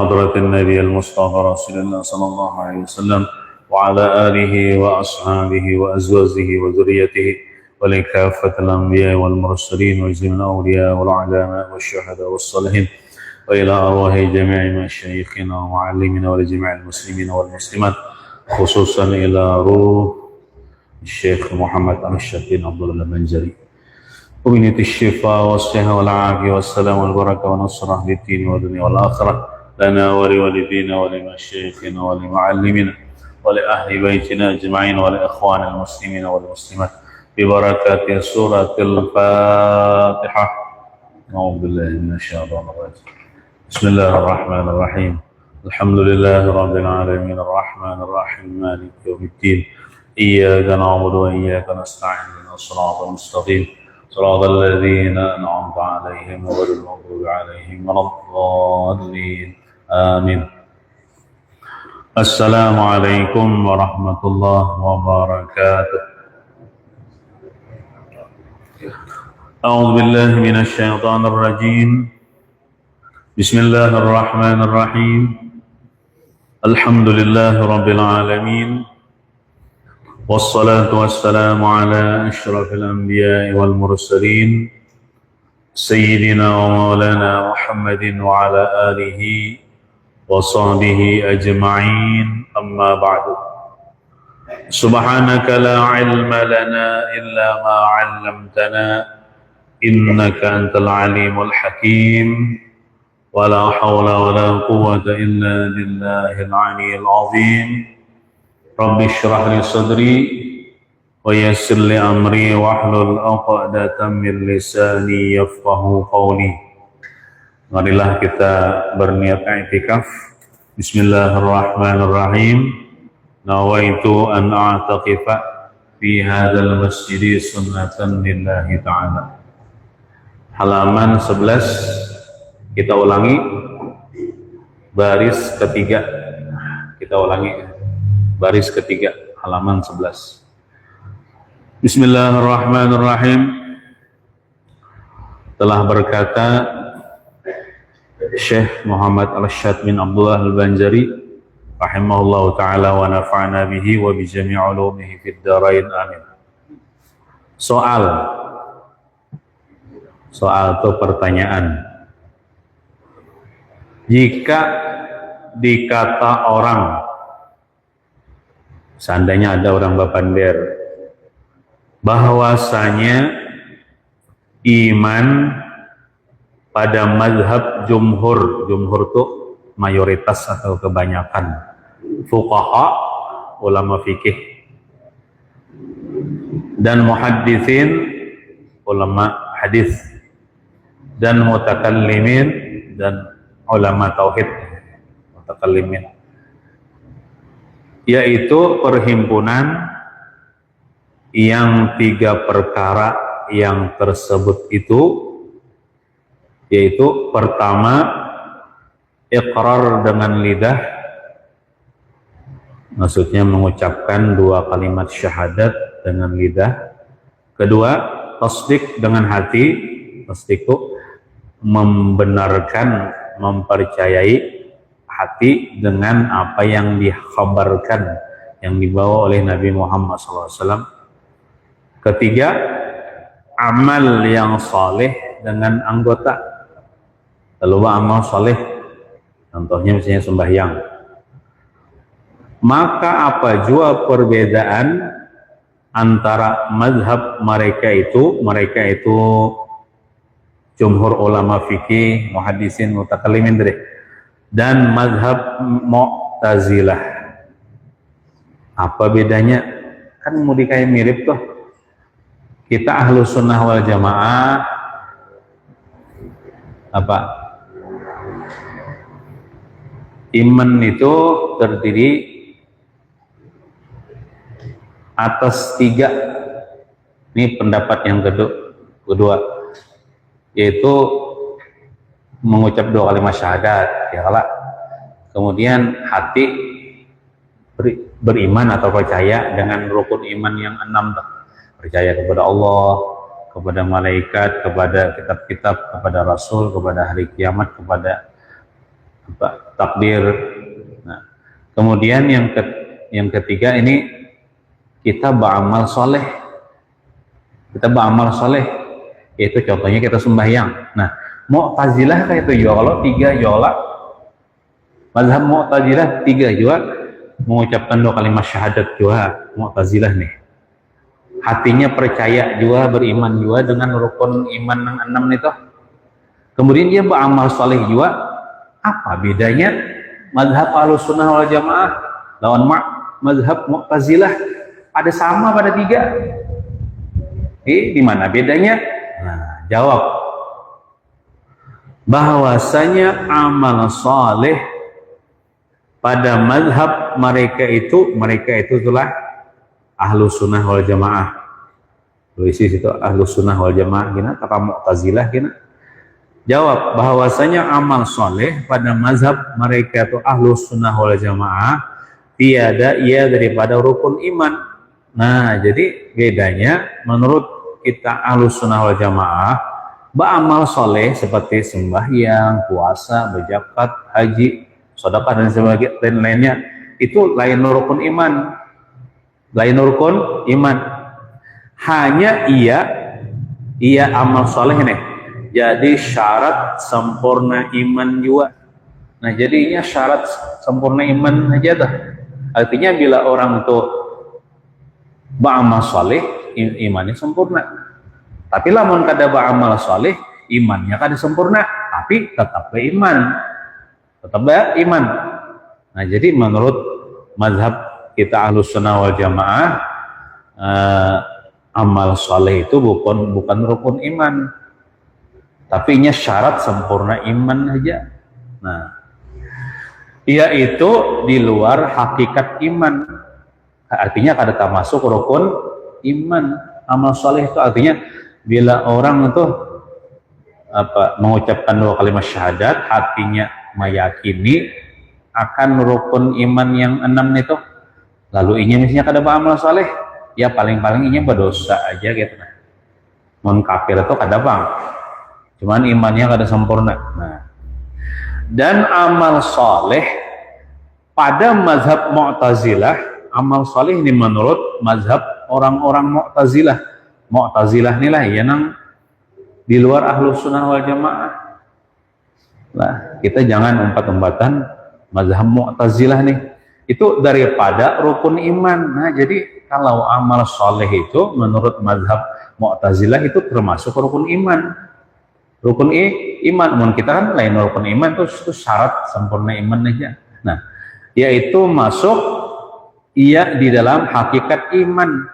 حضرة النبي المصطفى رسول الله صلى الله عليه وسلم وعلى آله وأصحابه وأزواجه وذريته ولكافة الأنبياء والمرسلين وجميع الأولياء والعلماء والشهداء والصالحين وإلى أرواح جميع مشايخنا ومعلمنا ولجميع المسلمين والمسلمات خصوصا إلى روح الشيخ محمد أرشد بن عبد الله البنجري وبنية الشفاء والصحة والعافية والسلام والبركة والنصرة للدين والدنيا والآخرة لنا ولوالدينا ولمشايخنا ولمعلمنا ولأهل بيتنا أجمعين ولإخوان المسلمين والمسلمات ببركات سورة الفاتحة. أعوذ بالله من الشيطان الرجيم. بسم الله الرحمن الرحيم. الحمد لله رب العالمين الرحمن الرحيم مالك يوم الدين إياك نعبد وإياك نستعين اهدنا الصراط المستقيم صراط الذين أنعمت عليهم غير المغضوب عليهم ولا الضالين آمين. السلام عليكم ورحمة الله وبركاته. أعوذ بالله من الشيطان الرجيم. بسم الله الرحمن الرحيم. الحمد لله رب العالمين والصلاة والسلام على أشرف الأنبياء والمرسلين سيدنا ومولانا محمد وعلى آله وصحبه أجمعين أما بعد. سبحانك لا علم لنا إلا ما علمتنا إنك أنت العليم الحكيم ولا حول ولا قوة إلا بالله العلي العظيم. رب اشرح لي صدري ويسر لي أمري واحلل عقدة من لساني يفقهوا قولي. Marilah kita berniat i'tikaf. Bismillahirrahmanirrahim. Nawaitu an a'taqifa fi hadzal masjid sunnatan lillahi ta'ala. Halaman 11 kita ulangi baris ketiga. Kita ulangi baris ketiga halaman 11. Bismillahirrahmanirrahim. Telah berkata Syekh Muhammad Arsyad bin Abdullah Al-Banjari rahimahullahu ta'ala wa nafa'na bihi wa bi jami' ulumihi fid dharain amin. Soal atau pertanyaan. Jika dikata orang, seandainya ada orang Bapander, bahwasanya iman pada mazhab jumhur itu mayoritas atau kebanyakan fuqaha, ulama fikih, dan muhadditsin, ulama hadis, dan mutakallimin, dan ulama tauhid, mutakallimin, yaitu perhimpunan yang tiga perkara yang tersebut itu, yaitu pertama iqrar dengan lidah, maksudnya mengucapkan dua kalimat syahadat dengan lidah. Kedua, tasdik dengan hati, tasdik itu membenarkan, mempercayai hati dengan apa yang dikhabarkan, yang dibawa oleh Nabi Muhammad SAW. Ketiga, amal yang saleh dengan anggota. Lalu amal saleh, contohnya misalnya sembahyang. Maka apa jua perbedaan antara mazhab mereka itu jumhur ulama fikih, muhaddisin, mutakallimin dan mazhab Mu'tazilah. Apa bedanya? Kan mau dikayak mirip tuh. Kita ahlu sunnah wal jamaah apa? Iman itu terdiri atas tiga. Ini pendapat yang kedua, yaitu mengucap dua kalimat syahadat, ya Allah. Kemudian hati beriman atau percaya dengan rukun iman yang 6, percaya kepada Allah, kepada malaikat, kepada kitab-kitab, kepada Rasul, kepada hari kiamat, kepada takdir. Nah, kemudian yang ketiga ini kita beramal soleh. Kita beramal soleh, yaitu contohnya kita sembahyang. Nah, Mu'tazilah kayak itu juga, kalau tiga juga, mazhab Mu'tazilah tiga juga mengucapkan 2 kalimat syahadat juga Mu'tazilah nih. Hatinya percaya juga, beriman juga dengan rukun iman yang 6 itu. Kemudian dia beramal soleh juga. Apa bedanya mazhab Ahlussunnah wal Jamaah lawan mazhab Mu'tazilah? Ada sama pada tiga. Di mana bedanya? Nah, jawab bahwasanya amal soleh pada mazhab mereka itu itulah Ahlussunnah wal Jamaah. Tulis situ Ahlussunnah wal Jamaah gina, kata Mu'tazilah gina. Jawab bahwasanya amal soleh pada mazhab mereka itu Ahlussunnah wal Jamaah tiada ia daripada rukun iman. Nah, jadi bedanya menurut kita Ahlussunnah wal Jamaah, beramal soleh seperti sembahyang, puasa, berzakat, haji, sedekah dan sebagainya lainnya itu lain rukun iman. Lain rukun iman. Hanya ia amal soleh nih. Jadi syarat sempurna iman juga. Nah, jadinya syarat sempurna iman aja dah. Artinya bila orang itu beramal soleh, imannya sempurna. Tapi lamun kada beramal soleh, imannya kada sempurna, tapi tetap beriman. Tetap beriman. Nah, jadi menurut mazhab kita Ahlussunnah wal Jamaah, amal soleh itu bukan rukun iman, tapi ini syarat sempurna iman aja. Nah, yaitu di luar hakikat iman. Artinya kada termasuk rukun iman. Amal soleh itu artinya bila orang itu mengucapkan 2 kalimat syahadat, hatinya meyakini akan rukun iman yang 6 itu, lalu inya misalnya kada beramal soleh, ya paling-paling inya berdosa aja gitu. Mun kafir itu kada bang, cuman imannya kada sempurna. Nah, dan amal soleh pada mazhab Mu'tazilah, amal soleh ini menurut mazhab orang-orang Mu'tazilah. Mu'tazilah inilah yang di luar Ahlussunnah wal Jamaah. Nah, kita jangan umpat-umpatan mazhab Mu'tazilah nih. Itu daripada rukun iman. Nah, jadi kalau amal soleh itu menurut mazhab Mu'tazilah itu termasuk rukun iman. Rukun iman. Mun kita kan lain rukun iman itu syarat sempurna iman aja. Nah, yaitu masuk ia di dalam hakikat iman.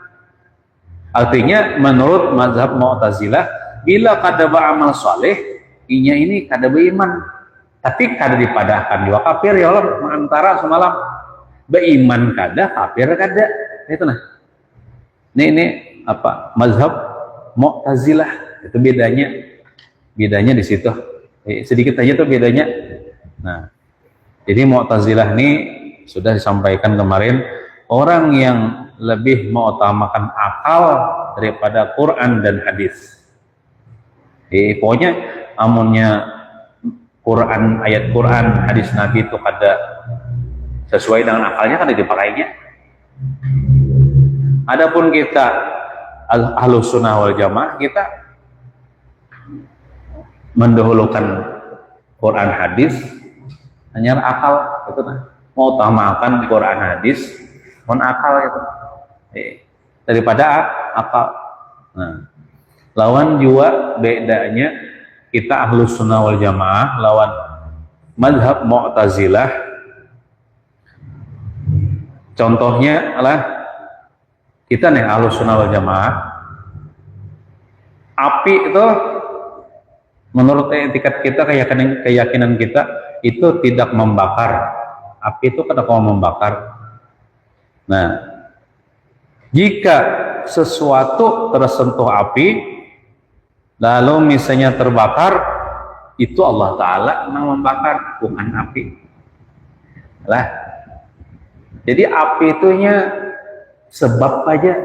Artinya menurut mazhab Mu'tazilah, bila kada beramal soleh, inya ini kada beriman, tapi kada dipadahkan juga kafir ya Allah, antara semalam beriman kada, kafir kada, itu nah. Ini apa mazhab Mu'tazilah, itu bedanya di situ. Sedikit aja tuh bedanya. Nah, jadi Mu'tazilah ini sudah disampaikan kemarin, orang yang lebih mengutamakan akal daripada Quran dan hadis. Pokoknya amunnya Quran, ayat Quran, hadis Nabi itu kada sesuai dengan akalnya, kada dipakainya. Adapun kita Ahlussunnah wal Jamaah, kita mendahulukan Quran hadis, hanya akal itu nah. Mau utamakan Quran hadis, mon akal itu. Daripada akal. Nah, lawan juga bedanya kita Ahlussunnah wal Jamaah lawan mazhab Mu'tazilah. Contohnya adalah kita nih Ahlussunnah wal Jamaah, api itu menurut etikat kita, keyakinan kita itu tidak membakar. Api itu kada mau membakar. Nah, jika sesuatu tersentuh api lalu misalnya terbakar, itu Allah Ta'ala yang membakar, bukan api lah. Jadi api itunya sebab aja,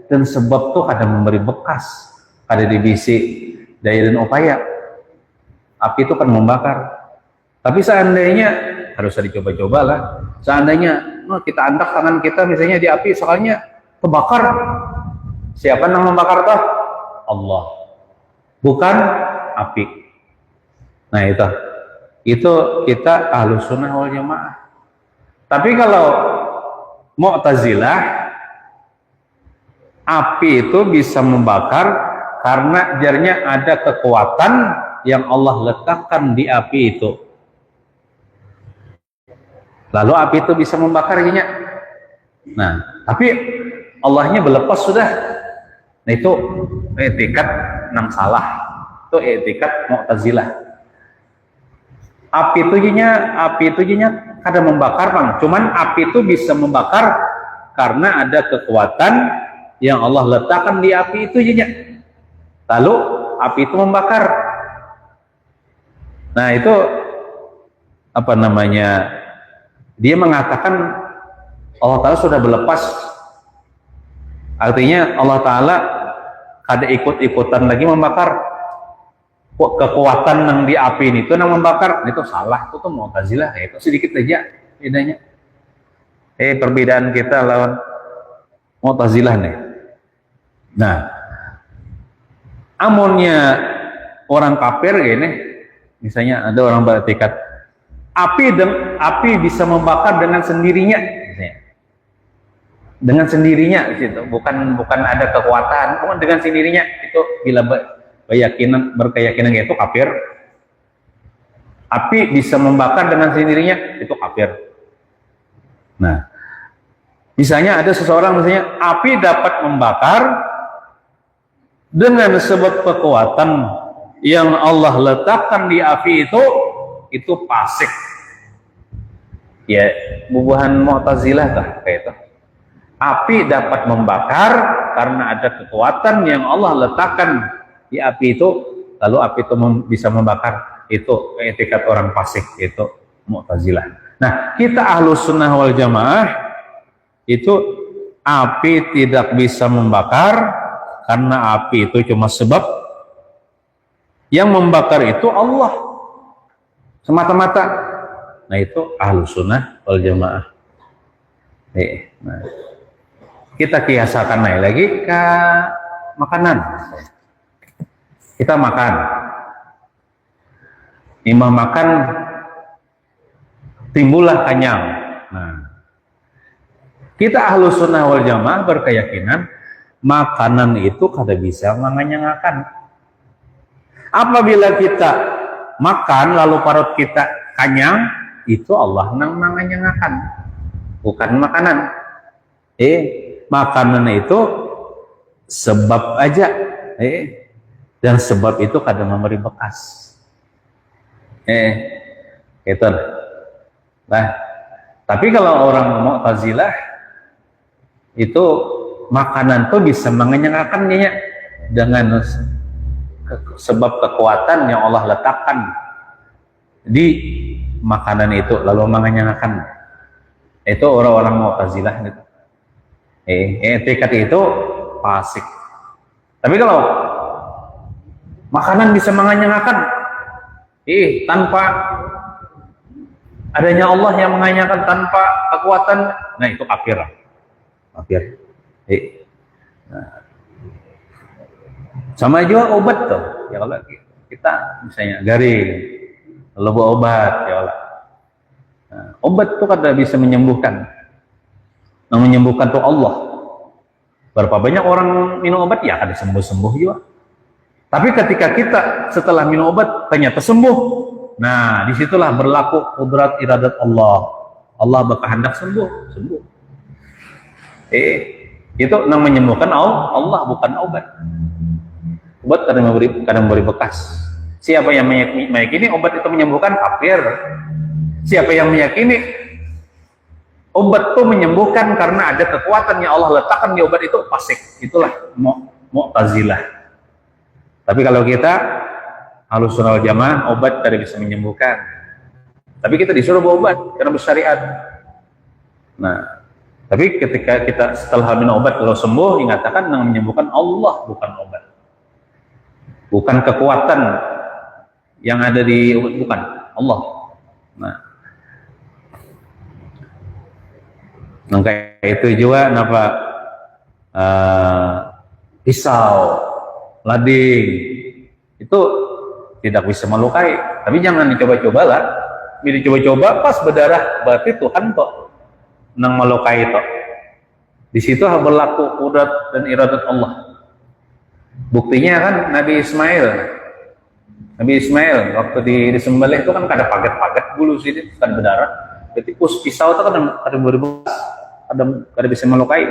dan sebab tuh kada memberi bekas, kada dibisi daya dan upaya. Api itu kan membakar. Tapi seandainya harus dicoba-coba lah. Seandainya kita antak tangan kita misalnya di api, soalnya kebakar. Siapa yang membakar toh? Allah. Bukan api. Nah itu kita Ahlus Sunnah wal Jamaah. Tapi kalau Mu'tazilah, api itu bisa membakar karena jarnya ada kekuatan yang Allah letakkan di api itu. Lalu api itu bisa membakarnya. Nah, tapi Allahnya berlepas sudah. Nah itu etikat nang salah. Itu etikat Mu'tazilah. Api itu jinya kada membakar, Bang. Cuman api itu bisa membakar karena ada kekuatan yang Allah letakkan di api itu jinya. Lalu api itu membakar. Nah itu apa namanya? Dia mengatakan Allah Ta'ala sudah berlepas. Artinya Allah Ta'ala kada ikut-ikutan lagi membakar. Kekuatan yang di api itu yang membakar. Itu salah, itu Mu'tazilah. Itu sedikit aja bedanya. Perbedaan kita lawan Mu'tazilah nih. Nah, amunnya orang kafir gini, misalnya ada orang beretikat api bisa membakar dengan sendirinya, misalnya. Dengan sendirinya gitu. Bukan ada kekuatan, bukan dengan sendirinya. Itu bila berkeyakinan itu kafir. Api bisa membakar dengan sendirinya, itu kafir. Nah, misalnya ada seseorang misalnya api dapat membakar dengan sebab kekuatan yang Allah letakkan di api itu fasik. Ya, bubuhan Mu'tazilah tah kayak itu. Api dapat membakar karena ada kekuatan yang Allah letakkan di api itu, lalu api itu bisa membakar. Itu etikat orang fasik, itu Mu'tazilah. Nah, kita Ahlus Sunnah wal Jamaah itu api tidak bisa membakar karena api itu cuma sebab. Yang membakar itu Allah semata-mata. Nah itu Ahlus Sunnah wal Jamaah. Nah, kita kiasakan lagi ke makanan. Kita makan. Imam makan, timbullah kenyang. Nah, kita Ahlus Sunnah wal Jamaah berkeyakinan makanan itu kada bisa mengenyangkan. Apabila kita makan lalu perut kita kenyang, itu Allah yang mengenyangkan, bukan makanan. Makanan itu sebab aja. Dan sebab itu kadang memberi bekas. Gitu. Nah, tapi kalau orang Mu'tazilah itu makanan tuh bisa mengenyangkannya dengan sebab kekuatan yang Allah letakkan di makanan itu lalu mengenyangkan. Itu orang-orang Mu'tazilah gitu. Etikat itu fasik. Tapi kalau makanan bisa mengenyangkan, tanpa adanya Allah yang mengenyangkan, tanpa kekuatan, nah itu kafir. Nah, sama juga obat tuh. Ya Allah, kita misalnya garing, lalu obat, ya Allah. Nah, obat tuh kada bisa menyembuhkan. Yang menyembuhkan tuh Allah. Berapa banyak orang minum obat ya kada sembuh-sembuh juga. Tapi ketika kita setelah minum obat ternyata sembuh, nah disitulah berlaku kudrat iradat Allah. Allah berkehendak sembuh. Itu yang menyembuhkan Allah, bukan obat. Obat kadang memberi bekas. Siapa yang meyakini obat itu menyembuhkan, kafir. Siapa yang meyakini obat itu menyembuhkan karena ada kekuatan yang Allah letakkan di obat itu, fasik. Itulah Mu'tazilah. Tapi kalau kita Ahlus Sunnah wal Jamaah, obat tidak bisa menyembuhkan. Tapi kita disuruh berobat karena bersyariat. Nah, tapi ketika kita setelah minum obat kalau sembuh, dikatakan yang menyembuhkan Allah, bukan obat. Bukan kekuatan yang ada di obat, bukan Allah. Nah, kayak itu juga kenapa pisau, lading itu tidak bisa melukai, tapi jangan dicoba-coba lah. Bila dicoba-coba pas berdarah berarti Tuhan toh nang melukai toh. Di situ berlaku qudrat dan iradat Allah. Buktinya kan Nabi Ismail waktu disembelih itu kan kada paget-paget bulu sini kan berdarah. Jadi pisau itu kan ada berbekas, kada bisa melukai.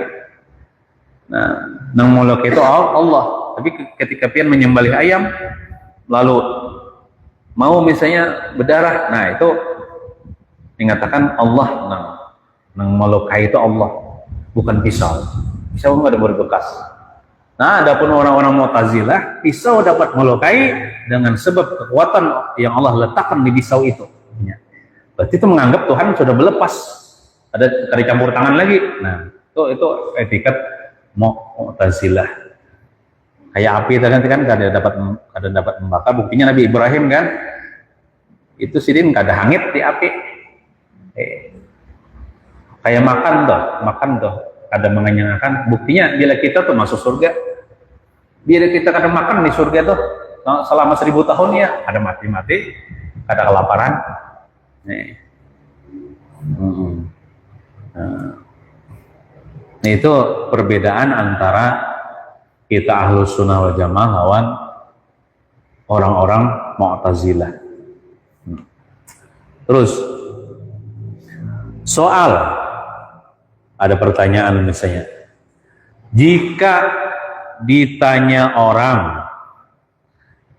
Nah, nang melukai itu Allah. Tapi ketika pian menyembelih ayam lalu mau misalnya berdarah, nah itu dikatakan Allah nang melukai itu Allah, bukan pisau. Pisau nggak ada berbekas. Nah, adapun orang-orang Mu'tazilah, pisau dapat melukai dengan sebab kekuatan yang Allah letakkan di pisau itu. Berarti itu menganggap Tuhan sudah berlepas, ada campur tangan lagi. Nah, itu etiket Mu'tazilah. Kayak api tadi kan kada dapat membakar. Buktinya Nabi Ibrahim kan, itu sidin kada hangit di api. Kayak makan tuh kada mengenyangkan. Buktinya bila kita tuh masuk surga, bila kita kada makan di surga tuh selama 1000 tahun ya ada mati kada kelaparan. Nah, itu perbedaan antara kita Ahlus Sunnah wal Jamaah lawan orang-orang Mu'tazilah. Terus soal, ada pertanyaan misalnya, jika ditanya orang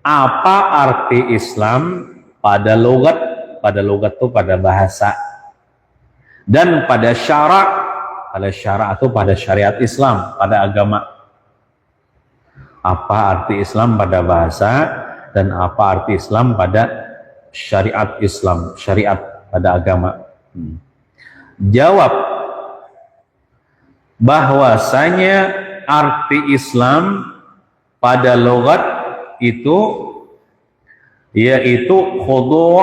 apa arti Islam pada logat itu pada bahasa, dan pada syarak atau pada syariat Islam, pada agama, apa arti Islam pada bahasa dan apa arti Islam pada syariat Islam, syariat pada agama? Jawab bahwasanya arti Islam pada logat itu yaitu khudu'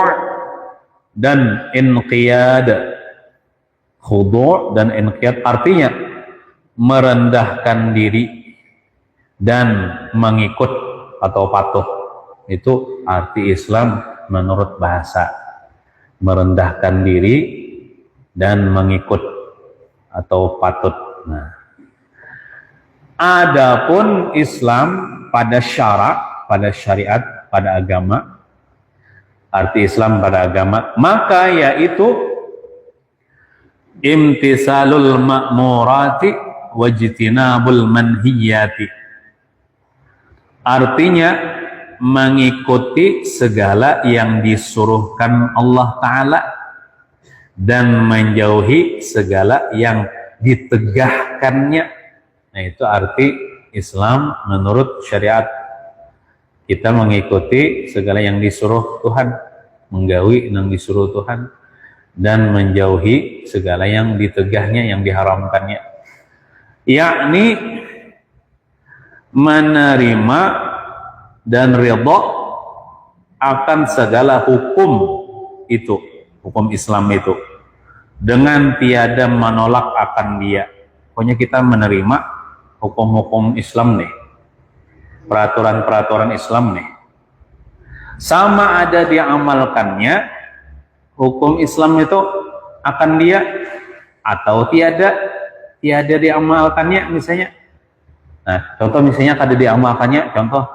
dan inqiyad. Khudu' dan inqiyad artinya merendahkan diri dan mengikut atau patuh. Itu arti Islam menurut bahasa. Merendahkan diri dan mengikut atau patut. Nah, adapun Islam pada syarak, pada syariat, pada agama, arti Islam pada agama, maka yaitu imtisalul ma'murati wajtinabul manhiyati. Artinya mengikuti segala yang disuruhkan Allah Ta'ala dan menjauhi segala yang ditegahkannya. Nah, itu arti Islam menurut syariat. Kita mengikuti segala yang disuruh Tuhan, menjauhi yang disuruh Tuhan, dan menjauhi segala yang ditegahnya, yang diharamkannya. Yakni menerima dan ridha akan segala hukum itu, hukum Islam itu, dengan tiada menolak akan dia. Pokoknya kita menerima hukum-hukum Islam nih, peraturan-peraturan Islam nih, sama ada diamalkannya hukum Islam itu akan dia atau tiada diamalkannya misalnya. Nah, contoh misalnya kada diamalkannya, contoh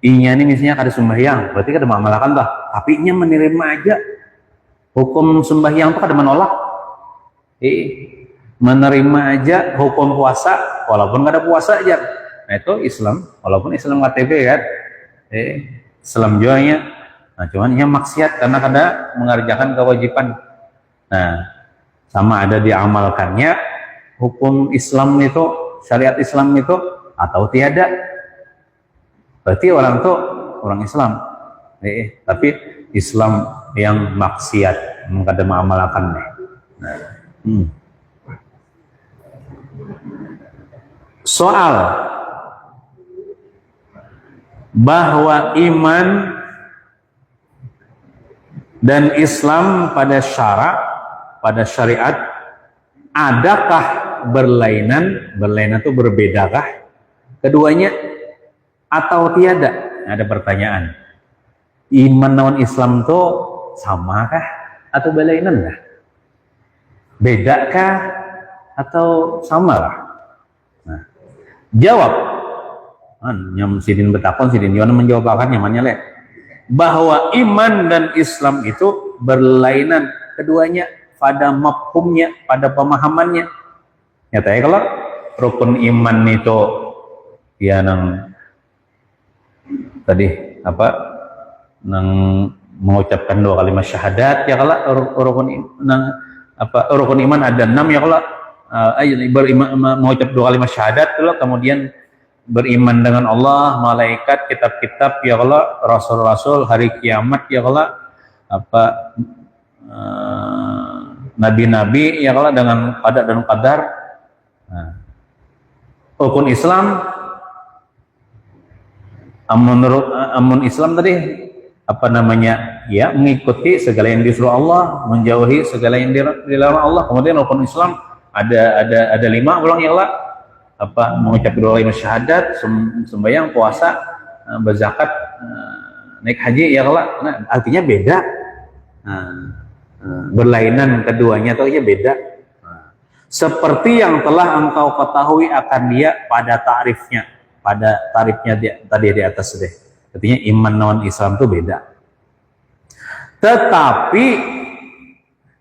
inya ini misalnya kada sembahyang, berarti kada mengamalkan dah, tapi inya menerima aja hukum sembahyang itu kada menolak. Menerima aja hukum puasa walaupun kada puasa aja. Nah, itu Islam, walaupun Islam KTP kan. Islam jualnya. Nah, cuman ia maksiat karena kada mengerjakan kewajiban. Nah, sama ada diamalkannya hukum Islam itu, syariat Islam itu atau tiada. Berarti orang itu orang Islam. Tapi Islam yang maksiat, kada mengamalkan nih. Nah, soal bahwa iman dan Islam pada syarak, pada syariat, adakah berlainan? Berlainan itu berbedakah keduanya atau tiada? Ada pertanyaan. Iman lawan Islam itu samakah atau berlainan kah? Bedakah atau samakah? Nah, jawab. Nyam sidin betakon sidin Yono menjawab akan nyamannya le. Bahwa iman dan Islam itu berlainan keduanya pada mafhumnya, pada pemahamannya. Nyatanya kalau rukun iman itu ya nang tadi apa nang mengucapkan 2 kalimat syahadat ya kalau rukun iman ada 6 ya kalau mengucap 2 kalimat syahadat kalau kemudian beriman dengan Allah, malaikat, kitab-kitab ya kalau rasul-rasul, hari kiamat ya kalau nabi-nabi ya kalau dengan qada dan qadar. Nah, rukun Islam menurut Islam tadi apa namanya ya mengikuti segala yang disuruh Allah, menjauhi segala yang dilarang Allah. Kemudian rukun Islam ada 5 ulang ya Allah, apa mengucap 2 kalimat syahadat, sembahyang, puasa, berzakat, naik haji ya Allah. Nah, artinya beda. Berlainan keduanya atau ya beda. Seperti yang telah engkau ketahui akan dia pada tarifnya tadi di atas deh. Artinya iman lawan Islam itu beda. Tetapi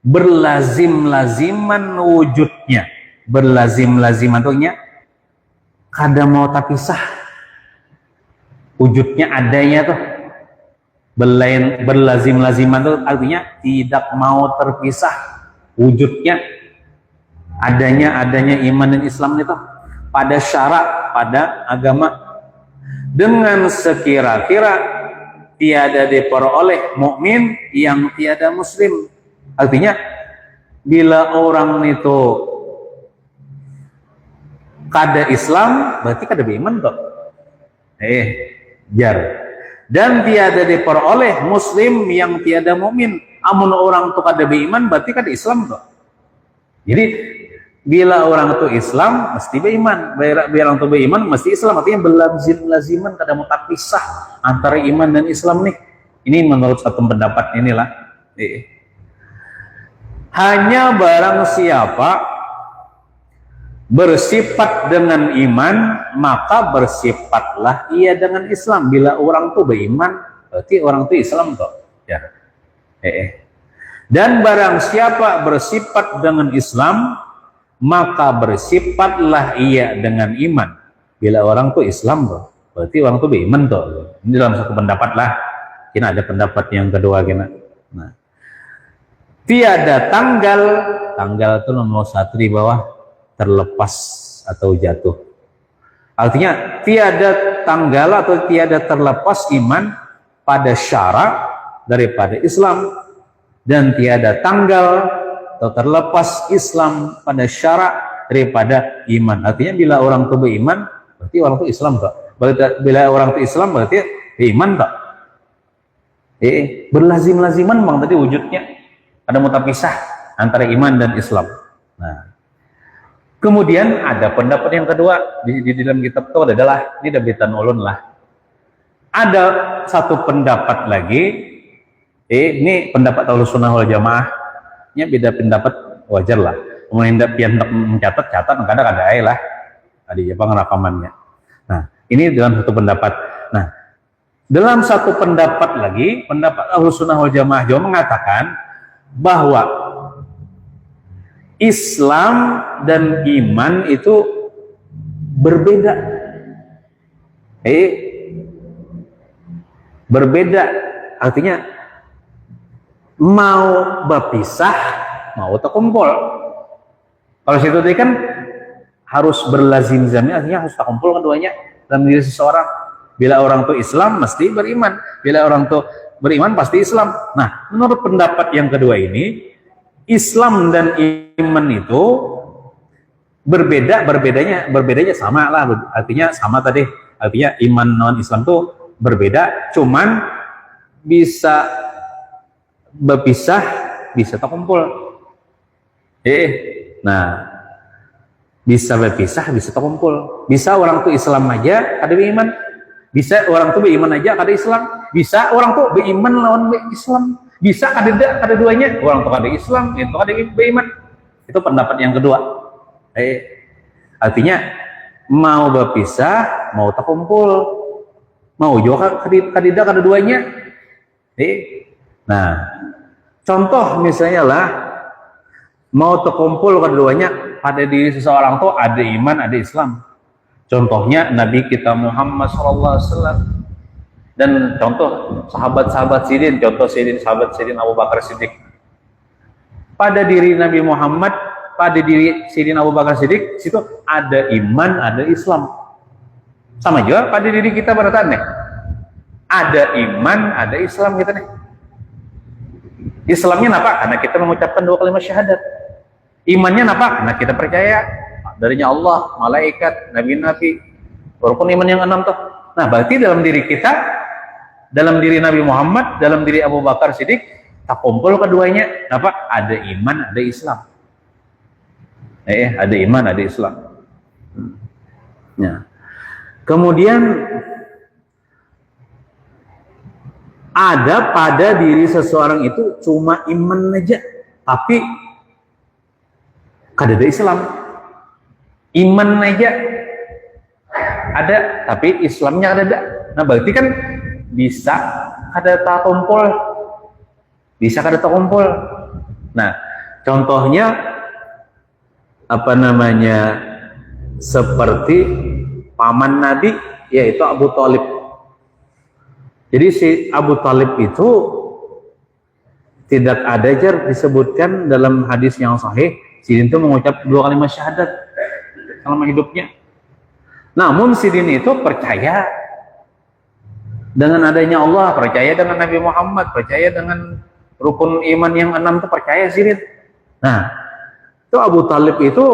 berlazim-laziman wujudnya, berlazim-laziman tuhnya kada mau terpisah. Wujudnya adanya tuh berlazim-laziman itu artinya tidak mau terpisah wujudnya, adanya iman dan Islam itu pada syarak, pada agama, dengan sekira-kira tiada diperoleh mukmin yang tiada muslim. Artinya bila orang itu kada Islam berarti kada beriman kok. Jar. Dan tiada diperoleh muslim yang tiada mukmin. Amun orang itu kada beriman berarti kada Islam kok. Jadi bila orang itu Islam mesti beriman, bila orang itu beriman mesti Islam. Artinya berlazim-laziman kada mau terpisah antara iman dan Islam nih. Ini menurut satu pendapat inilah. Hanya barang siapa bersifat dengan iman maka bersifatlah ia dengan Islam. Bila orang itu beriman berarti orang itu Islam kok. Ya. Dan barang siapa bersifat dengan Islam maka bersifatlah ia dengan iman. Bila orang itu Islam kok berarti orang itu beriman kok. Ini dalam satu pendapat lah. Kena ada pendapat yang kedua kena. Nah, tiada tanggal itu nomor 1 di bawah, terlepas atau jatuh. Artinya tiada tanggal atau tiada terlepas iman pada syarak daripada Islam, dan tiada tanggal atau terlepas Islam pada syarak daripada iman. Artinya bila orang itu beriman berarti orang itu Islam kok. Bila orang itu Islam berarti beriman kok. Berlazim-laziman bang tadi wujudnya ada mau terpisah antara iman dan Islam. Nah, kemudian ada pendapat yang kedua di dalam kitab itu adalah ini Dabitan Ulun lah. Ada satu pendapat lagi. Ini pendapat Ahlussunnah wal Jamaah. Nya beda pendapat wajar lah. Kemudian pian mencatat kadang ada lah. Ada Jepang rakamannya. Nah, ini dalam satu pendapat. Nah, dalam satu pendapat lagi, pendapat Ahlussunnah wal Jamaah juga mengatakan bahwa Islam dan iman itu berbeda. Berbeda artinya mau berpisah, mau terkumpul. Kalau situ tadi kan harus berlazim-lazimnya, artinya harus terkumpul keduanya dalam diri seseorang. Bila orang itu Islam mesti beriman, bila orang itu beriman pasti Islam. Nah, menurut pendapat yang kedua ini, Islam dan iman itu berbedanya sama lah, artinya sama tadi. Artinya iman non Islam itu berbeda, cuman bisa berpisah bisa terkumpul. Nah, bisa berpisah bisa terkumpul. Bisa orang tuh Islam aja ada beriman, bisa orang tuh beriman aja ada Islam, bisa orang tuh beriman lawan Islam, bisa ada duanya, orang tuh ada Islam itu ada beriman. Itu pendapat yang kedua. Artinya mau berpisah mau terkumpul, mau juga ada duanya. Nah, contoh misalnya lah mau terkumpul keduanya pada diri seseorang tuh ada iman ada Islam. Contohnya Nabi kita Muhammad SAW dan contoh sahabat-sahabat Sidin, contoh sahabat Sidin Abu Bakar Siddiq. Pada diri Nabi Muhammad, pada diri Sidin Abu Bakar Siddiq situ ada iman ada Islam. Sama juga pada diri kita berarti nih ada iman ada Islam kita nih. Islamnya apa? Karena kita mengucapkan 2 kalimat syahadat. Imannya apa? Karena kita percaya darinya Allah, malaikat, nabi-nabi, rukun iman yang 6 tuh. Nah, berarti dalam diri kita, dalam diri Nabi Muhammad, dalam diri Abu Bakar Siddiq, tak kumpul keduanya. Apa? Ada iman, ada Islam. Ada iman, ada Islam. Ya. Kemudian ada pada diri seseorang itu cuma iman aja, tapi kada ada Islam. Iman aja ada, tapi Islamnya ada. Nah, berarti kan bisa kada terkumpul, bisa kada terkumpul. Nah, contohnya apa namanya? Seperti paman Nabi, yaitu Abu Thalib. Jadi si Abu Thalib itu tidak ada disebutkan dalam hadis yang sahih Sidin itu mengucap 2 kalimat syahadat selama hidupnya. Namun Sidin itu percaya dengan adanya Allah, percaya dengan Nabi Muhammad, percaya dengan rukun iman yang 6 itu percaya Sidin. Nah, itu Abu Thalib itu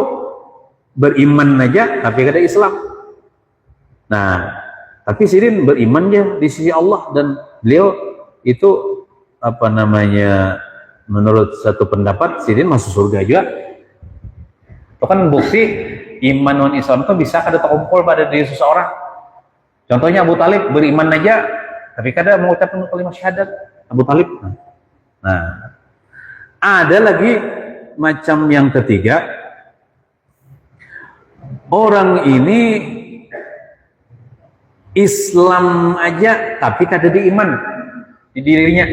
beriman aja tapi kada Islam. Nah, tapi Sidin beriman ya di sisi Allah dan beliau itu apa namanya menurut satu pendapat Sidin masuk surga juga. Itu kan bukti iman non Islam itu bisa kada terkumpul pada diri seseorang. Contohnya Abu Thalib beriman aja tapi kada mengucapkan kalimat syahadat. Abu Thalib. Nah, ada lagi macam yang ketiga, orang ini Islam aja tapi kada diiman di dirinya.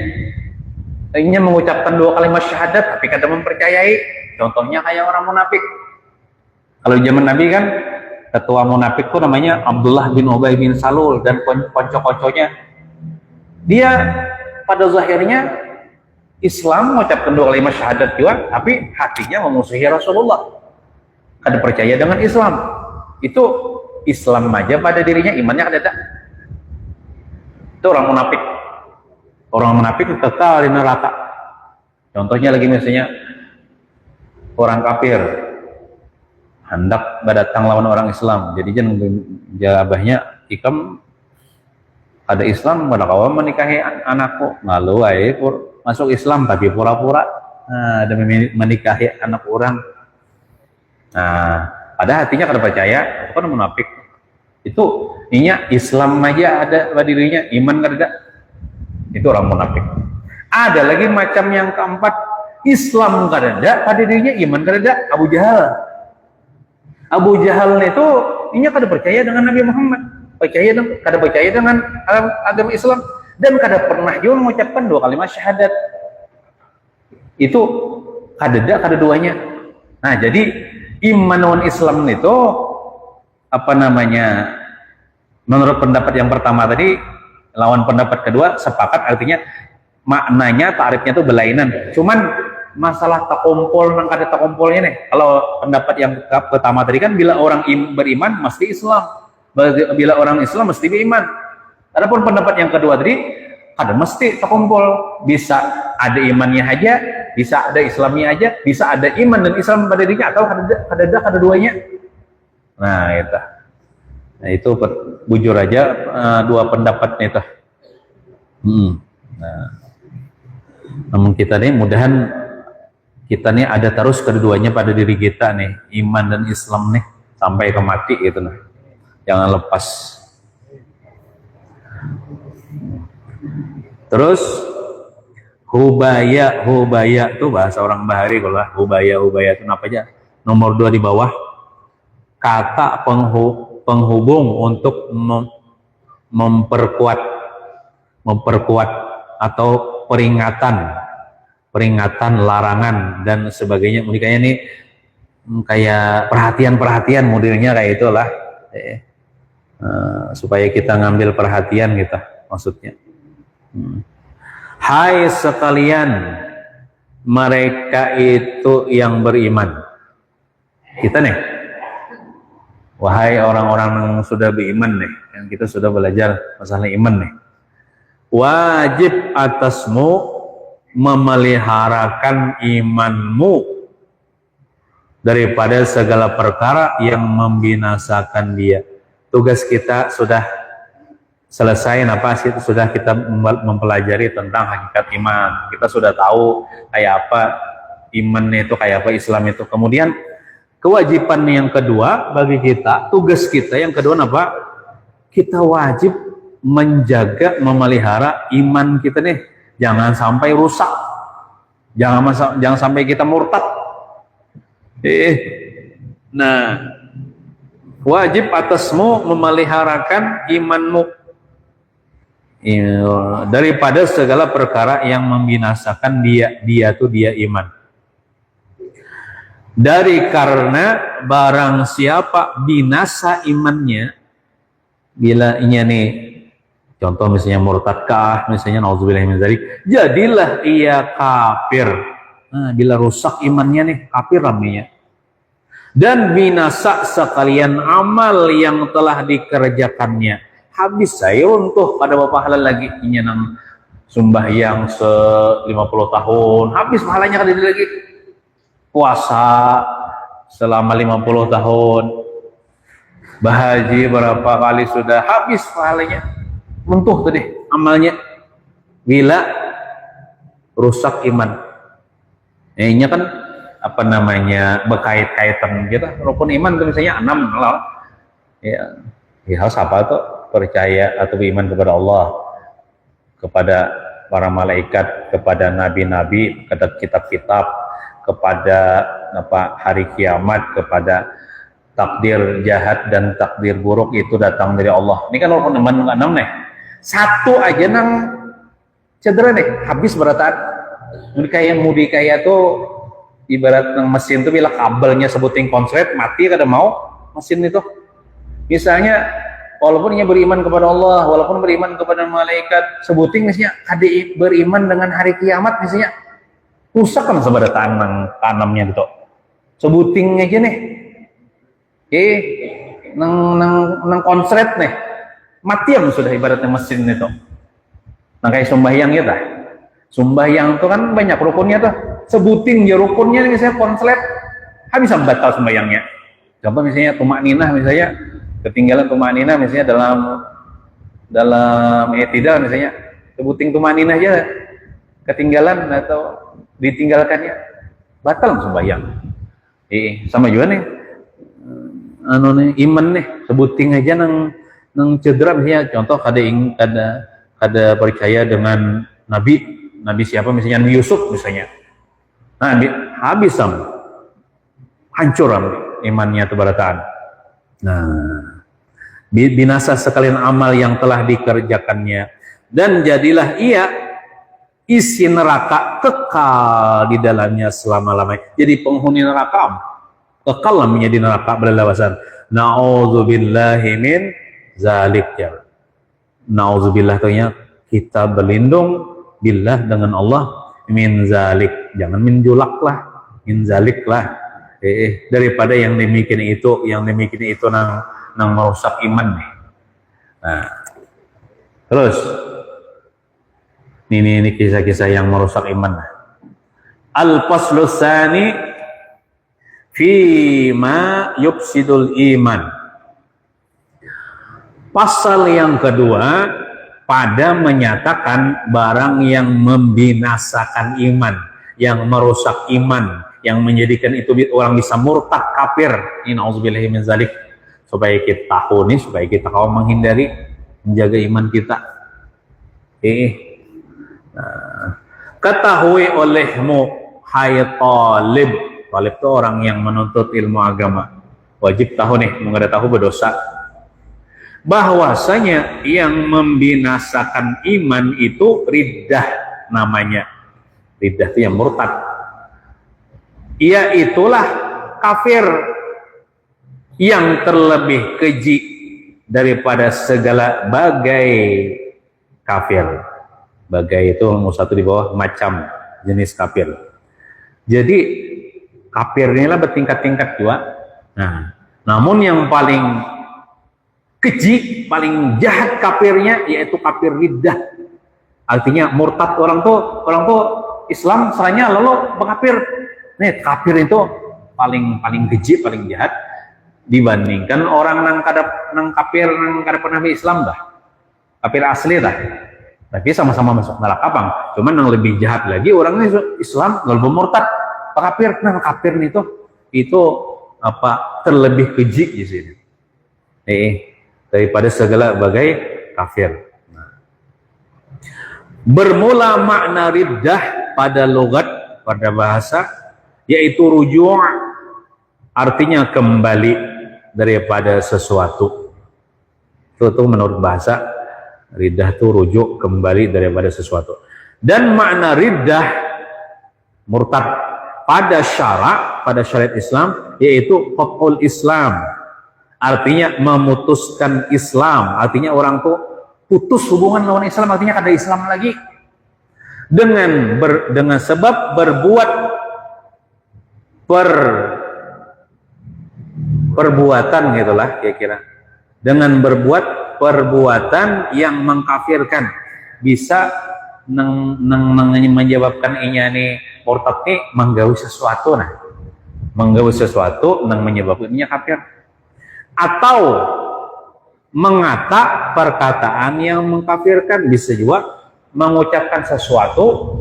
Ingin mengucapkan 2 kalimat syahadat tapi kada mempercayai. Contohnya kayak orang munafik. Kalau zaman Nabi kan ketua munafik itu namanya Abdullah bin Ubay bin Salul dan konco-konconya. Dia pada zahirnya Islam mengucapkan 2 kalimat syahadat juga, tapi hatinya memusuhi Rasulullah. Kada percaya dengan Islam. Itu Islam aja pada dirinya, imannya ada. Itu orang munafik. Orang munafik kekal di neraka. Contohnya lagi misalnya orang kafir hendak berdatang lawan orang Islam. Jadi jawabnya ikam ada Islam pada kawan menikahi anakku. Ngalu ae masuk Islam tapi pura-pura ada menikahi anak orang. Nah, pada hatinya kada percaya, itu kan munafik. Itu inya Islam aja ada pada dirinya, iman kada. Itu orang munafik. Ada lagi macam yang keempat, Islam kada ada pada dirinya, iman kada ada. Abu Jahal. Abu Jahal itu inya kada percaya dengan Nabi Muhammad, kada percaya dengan agama Islam dan kada pernah juga mengucapkan 2 kalimat syahadat. Itu kada duanya. Nah, jadi iman non Islam itu apa namanya? Menurut pendapat yang pertama tadi, lawan pendapat kedua sepakat, artinya maknanya ta'rifnya itu berlainan. Cuman masalah takumpul nang kada takumpulnya nih. Kalau pendapat yang pertama tadi kan bila orang beriman mesti Islam. Bila orang Islam mesti beriman. Adapun pendapat yang kedua tadi kada mesti takumpul. Bisa ada imannya aja, bisa ada Islamnya aja, bisa ada iman dan Islam pada dirinya atau kada duanya. Nah, itu. Nah, itu bujur aja 2 pendapatnya itu. Nah. Namun kita nih mudahan kita nih ada terus keduanya pada diri kita nih, iman dan Islam nih sampai ke mati gitu nah. Jangan lepas. Terus hubaya tuh bahasa orang Bahari kalau lah. Hubaya itu apa aja? Nomor 2 di bawah. Kata penghubung untuk memperkuat atau peringatan, larangan dan sebagainya. Kayaknya nih kayak perhatian modelnya kayak itulah. Supaya kita ngambil perhatian kita maksudnya. Hai sekalian mereka itu yang beriman. Kita nih, wahai orang-orang yang sudah beriman nih, yang kita sudah belajar masalah iman nih, wajib atasmu memeliharakan imanmu daripada segala perkara yang membinasakan dia. Tugas kita sudah selesai, sudah kita mempelajari tentang hakikat iman. Kita sudah tahu kayak apa iman itu, kayak apa Islam itu. Kemudian kewajiban yang kedua bagi kita, tugas kita yang kedua apa? Kita wajib menjaga, memelihara iman kita nih. Jangan sampai rusak. Jangan sampai kita murtad. Nah, wajib atasmu memeliharakan imanmu daripada segala perkara yang membinasakan dia iman. Dari karena barang siapa binasa imannya, bila inya nih contoh misalnya murtadkah, misalnya nauzubillahi min dzalik, jadilah ia kafir. Nah, bila rusak imannya nih, kafir namanya. Dan binasa sekalian amal yang telah dikerjakannya. Habis saya runtuh pada bapak halal lagi inya nang sembahyang 50 tahun, habis pahalanya kada lagi. Puasa selama 50 tahun, bahaji berapa kali sudah, habis pahalanya, runtuh tadi amalnya bila rusak iman. Ini kan apa namanya berkait-kaitan kita rukun iman tuh misalnya 6 lah. Ya harus apa tuh? Percaya atau beriman kepada Allah, kepada para malaikat, kepada nabi-nabi, kepada kitab-kitab, kepada hari kiamat, kepada takdir jahat dan takdir buruk itu datang dari Allah. Ini kan rukun iman 6 nih. Satu aja nang cedera nih, habis berataan. Mudi kayak tuh ibarat nang mesin tuh bila kabelnya sebuting konslet mati kada mau mesin itu. Misalnya walaupun ia beriman kepada Allah, walaupun beriman kepada malaikat, sebuting misalnya kada beriman dengan hari kiamat misalnya, rusak kan sebagai tanamnya gitu. Sebuting aja nih. Nang konslet nih. Matiam sudah ibaratnya mesin itu. Nah kayak sembahyang ya dah. Sembahyang itu kan banyak rukunnya tuh. Sebuting ya rukunnya misalnya konslet, habis batal sembahyangnya. Contoh misalnya tumak ninah misalnya, ketinggalan tumak ninah misalnya dalam i'tidal misalnya, sebuting tumak ninah aja ketinggalan atau ditinggalkannya, batal sembahyang. Sama juga nih iman nih, sebuting aja nang cedera misalnya, contoh kada percaya dengan nabi siapa misalnya Nabi Yusuf misalnya, nah habis hancur imannya itu barataan. Nah, binasa sekalian amal yang telah dikerjakannya, dan jadilah ia isi neraka, kekal di dalamnya selama-lamanya. Jadi penghuni neraka kekal namanya di neraka berlawasan. Na'udzubillahi min zalik ya. Na'udzubillah artinya kita berlindung billah dengan Allah min zalik. Jangan menjulak lah, min zalik lah. Daripada yang demikian itu nang merusak iman nih. Nah, terus ini kisah-kisah yang merusak iman. Al-faslu tsani fi ma yufsidul iman. Pasal yang kedua pada menyatakan barang yang membinasakan iman, yang merusak iman, yang menjadikan itu orang bisa murtad kafir. Inauzubillahi min zalik. Supaya kita tahu nih, supaya kita kaum menghindari, menjaga iman kita. Ketahui olehmu hai talib. Talib itu orang yang menuntut ilmu agama. Wajib tahu nih, mengenai tahu berdosa. Bahwasanya yang membinasakan iman itu riddah namanya. Riddah itu yang murtad. Ia itulah kafir yang terlebih keji daripada segala bagai kafir. Bagai itu nomor satu di bawah macam jenis kafir. Jadi kafir inilah bertingkat-tingkat juga. Nah, namun yang paling keji, paling jahat kafirnya yaitu kafir riddah. Artinya murtad, orang tuh Islam salahnya lalu kafir. Nih kafir itu paling keji, paling jahat dibandingkan orang nang kafir nang kada pernah Islam dah. Kafir asli dah. Tapi sama-sama masuk neraka bang. Cuman yang lebih jahat lagi orangnya Islam lalu murtad, kafir. Nah kafir itu apa terlebih keji di sini. Daripada segala bagai kafir. Bermula makna riddah pada logat, pada bahasa, yaitu rujuk, artinya kembali daripada sesuatu. Itu menurut bahasa, riddah itu rujuk kembali daripada sesuatu. Dan makna riddah murtad pada syariat Islam, yaitu qat'ul Islam. Artinya memutuskan Islam, artinya orang tuh putus hubungan lawan Islam, artinya ada Islam lagi dengan sebab berbuat perbuatan gitulah kira-kira, dengan berbuat perbuatan yang mengkafirkan, bisa menyebabkan inya murtad nih menggawi sesuatu nang menyebabkan inya kafir. Atau mengata perkataan yang mengkafirkan, bisa juga mengucapkan sesuatu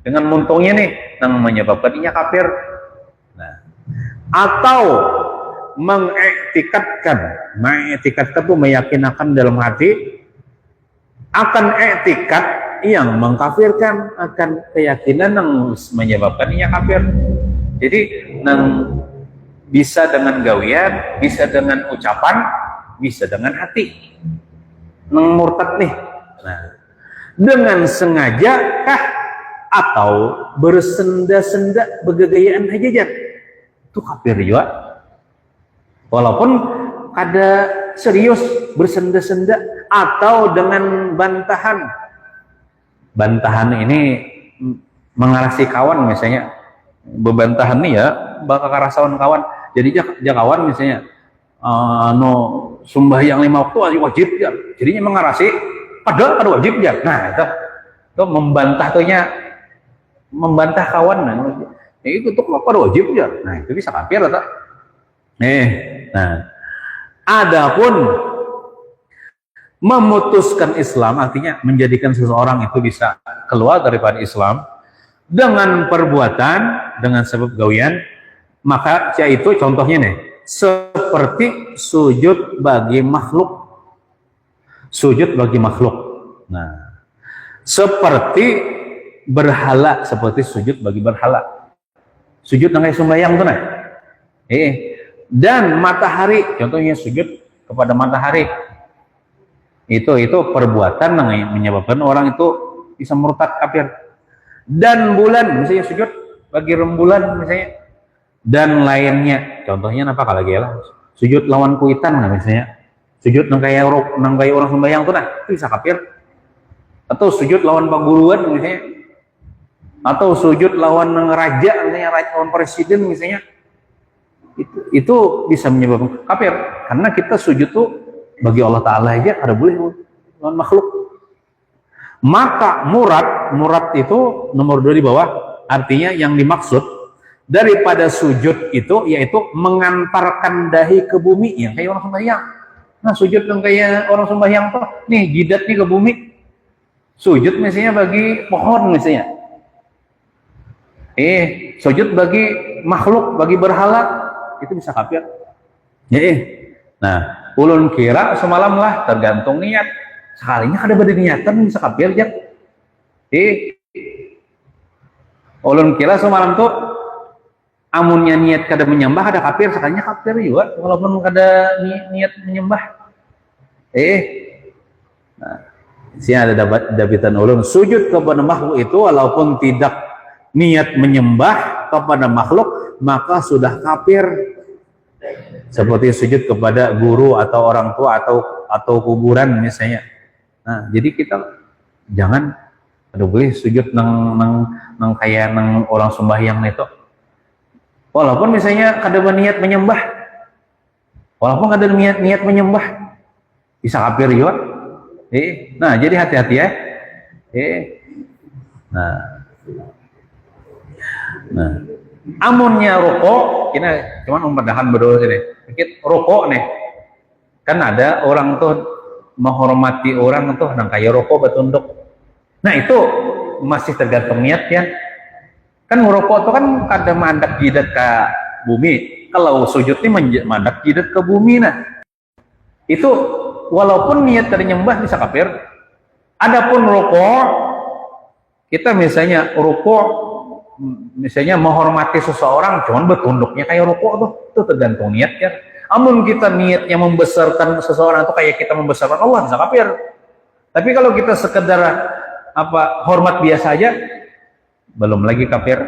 dengan muntungnya nih yang menyebabkan inya kafir. Nah, atau mengiktikadkan itu meyakinkan dalam hati akan iktikad yang mengkafirkan, akan keyakinan yang menyebabkan inya kafir. Jadi bisa dengan gawian, bisa dengan ucapan, bisa dengan hati. Murtad nih. Nah, dengan sengaja kah atau bersenda-senda bergegayaan hajat, itu kafir juga. Walaupun ada serius bersenda-senda atau dengan bantahan. Bantahan ini mengarasi kawan misalnya. Bebantahan nih ya, bakal karasawan kawan. Jadi kawan misalnya sembahyang 5 waktu wajib ya. Jadinya mengarasi padahal kada wajib ya. Nah, itu membantah kawan. Nah, itu tuh kada wajib ya. Nah, itu bisa kafir atau? Nah, adapun memutuskan Islam artinya menjadikan seseorang itu bisa keluar daripada Islam dengan perbuatan, dengan sebab gawian, maka yaitu contohnya nih, seperti sujud bagi makhluk. Sujud bagi makhluk. Nah, seperti berhala, seperti sujud bagi berhala. Sujud nang sembahyang tuh nah. Dan matahari, contohnya sujud kepada matahari. Itu perbuatan yang menyebabkan orang itu bisa murtad kafir. Dan bulan, misalnya sujud bagi rembulan misalnya, dan lainnya. Contohnya apa kalau lagi lah? Sujud lawan kuitan nah misalnya. Sujud nang kayak orang sembahyang tuh nah, itu bisa kafir. Atau sujud lawan paguruan misalnya. Atau sujud lawan raja misalnya, lawan presiden misalnya. Itu bisa menyebabkan kafir, karena kita sujud tuh bagi Allah Ta'ala aja ada boleh lawan makhluk. Maka murad itu nomor 2 di bawah, artinya yang dimaksud daripada sujud itu yaitu mengantarkan dahi ke bumi, yang kayak orang sembahyang. Nah, sujud yang kayak orang sembahyang tuh nih jidat nih ke bumi, Sujud misalnya bagi pohon misalnya. Sujud bagi makhluk, bagi berhala, itu bisa kafir. Nah, ulun kira semalam lah tergantung niat. Sekalinya ada pada niatan bisa kafir ya. Ulun kira semalam tuh amunnya niat kada menyembah ada kafir, sekalinya kafir juga walaupun kada niat menyembah. Nah, sini ada dabitan ulun, sujud kepada makhluk itu walaupun tidak niat menyembah kepada makhluk maka sudah kafir, seperti sujud kepada guru atau orang tua atau kuburan misalnya. Nah, jadi kita jangan boleh sujud nang kayak nang orang sembahyang itu, walaupun misalnya kada berniat menyembah, walaupun kada niat menyembah bisa kafir juga. Nah, jadi hati-hati ya. Nah, amunnya rokok, kita cuman memperdahan berdua sini. Dikit rokok nih, kan ada orang tuh menghormati orang tuh nang kayak rokok betunduk. Nah, itu masih tergantung niat ya. Kan ngerokok tuh kan kada mandak jidat ke bumi. Kalau sujud ini mandak jidat ke bumi, nah itu walaupun niat dari nyembah bisa kafir. Adapun rokok, kita misalnya rokok, misalnya menghormati seseorang, cuman betunduknya kayak rokok tuh, itu tergantung niat ya. Amun kita niatnya membesarkan seseorang itu kayak kita membesarkan Allah, bisa kafir. Tapi kalau kita sekedar hormat biasa aja, belum lagi kafir.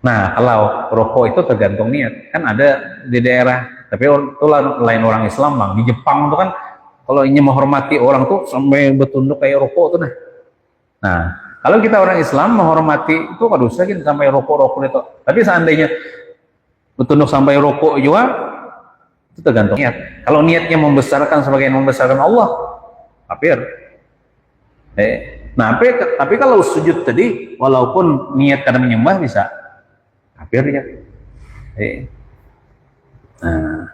Nah, kalau rokok itu tergantung niat. Kan ada di daerah, tapi itu lain orang Islam bang. Di Jepang tuh kan kalau ingin menghormati orang tuh sampai betunduk kayak rokok tuh. Nah, kalau kita orang Islam menghormati itu kada usah gitu sampai rokok itu. Tapi seandainya betunduk sampai rokok juga, itu tergantung niat. Kalau niatnya membesarkan sebagai membesarkan Allah, kafir. Nah, tapi kalau sujud tadi, walaupun niat kada menyembah bisa kafir ya. Nah,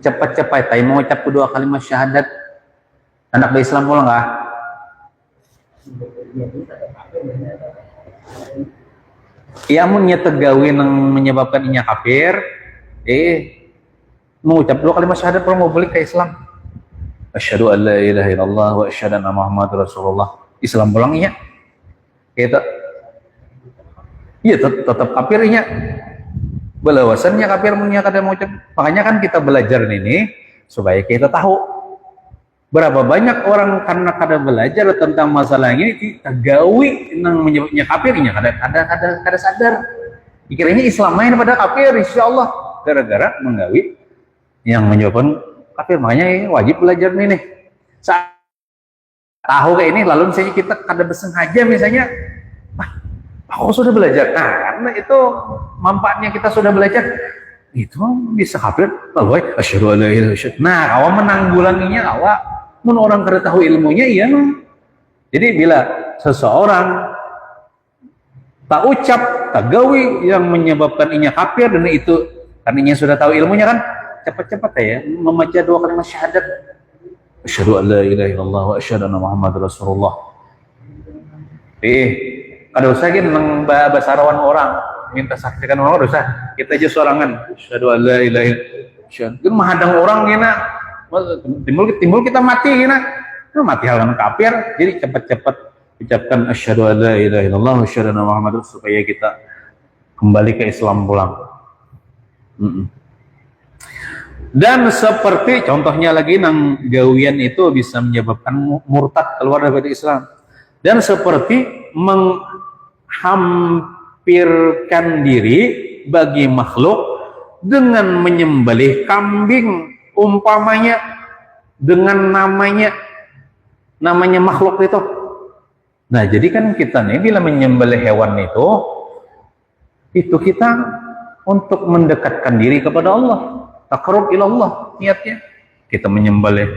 cepat-cepat, tay mau ucap kedua kalimat syahadat, anak Islam pula nggak? Ia munnya tegawi yang menyebabkan inya kafir. Mengucap dua kalimat syahadat pula mau balik ke Islam. Asyhadu an la ilaha illallah wa asyhadu anna Muhammadar Rasulullah. Islam pulang iya. Kita iya tetap kafirnya. Belawasannya kafir punya kada mengucap. Makanya kan kita belajar ini supaya kita tahu berapa banyak orang karena kada belajar tentang masalah ini tegawi nang menyebabnya kafirnya kada sadar. Dikiranya Islam main pada kafir, insyaallah. Gara-gara menggawi yang menyebabkan kafir. Makanya wajib belajar nih saat tahu kayak ini, lalu misalnya kita kada bersengaja misalnya, aku sudah belajar, nah karena itu manfaatnya kita sudah belajar, itu bisa kafir. Lalu asyhadu an la ilaha illallah. Nah, kawan menanggulanginya kawan, mun orang kada tahu ilmunya iya. Jadi bila seseorang tak ucap, tak gawi yang menyebabkan inya kafir, dan itu karena inya sudah tahu ilmunya kan, cepat-cepat ya membaca dua kalimat syahadat. Asyhadu an la ilaha illallah wa asyhadu anna Muhammadar Rasulullah. Kada usah gini nang basarawan orang minta saksikan orang, usah kita aja sorangan asyhadu an la ilaha illallah. Itu menghadang orang gina, timbul kita mati gina. Mati hal yang kafir. Jadi cepat-cepat ucapkan asyhadu an la ilaha illallah wa asyhadu anna Muhammadar, supaya kita kembali ke Islam pulang. Dan seperti contohnya lagi nang gawian itu bisa menyebabkan murtad, keluar dari Islam. Dan seperti menghampirkan diri bagi makhluk dengan menyembelih kambing umpamanya dengan namanya makhluk itu. Nah, jadi kan kita nih bila menyembelih hewan itu kita untuk mendekatkan diri kepada Allah, taqarrub ila Allah niatnya. Kita menyembelih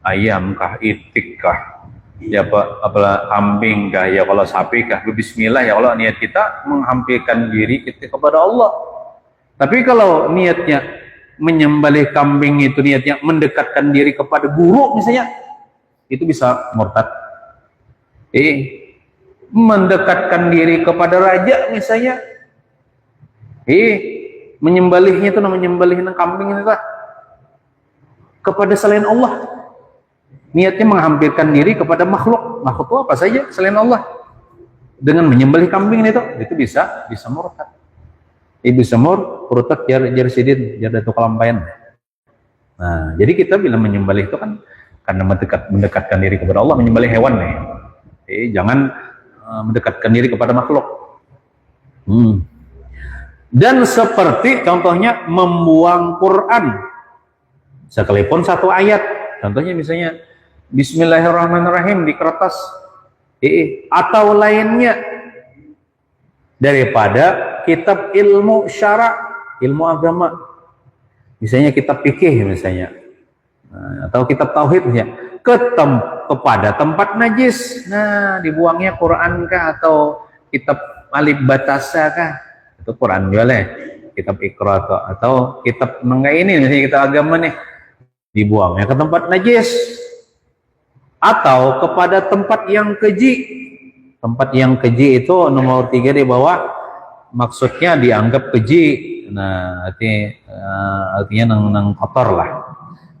ayam kah, itik kah, ya apa kambing kah, ya kalau sapi kah, bismillah ya Allah, niat kita menghampirkan diri kita kepada Allah. Tapi kalau niatnya menyembelih kambing itu niatnya mendekatkan diri kepada guru misalnya, itu bisa murtad. Mendekatkan diri kepada raja misalnya, menyembelihnya itu menyembelih kambing itu kepada selain Allah, niatnya menghampirkan diri kepada makhluk itu apa saja selain Allah dengan menyembelih kambing itu bisa murtad. Bisa murtad jar sidin jar datu kalampayan. Nah, jadi kita bila menyembelih itu kan karena mendekatkan diri kepada Allah, menyembelih hewan nih. Jangan mendekatkan diri kepada makhluk. Dan seperti contohnya membuang Quran sekalipun satu ayat, contohnya misalnya Bismillahirrahmanirrahim di kertas, atau lainnya daripada kitab ilmu syara, ilmu agama, misalnya kitab fikih misalnya, atau kitab tauhid misalnya, kepada tempat najis, nah dibuangnya Quran kah atau kitab alif batasa kah, itu Quran boleh, kitab Iqra atau kitab ini misalnya kitab agama nih, dibuangnya ke tempat najis atau kepada tempat yang keji. Tempat yang keji itu nomor 3 di bawah, maksudnya dianggap keji. Nah, artinya nang kotor lah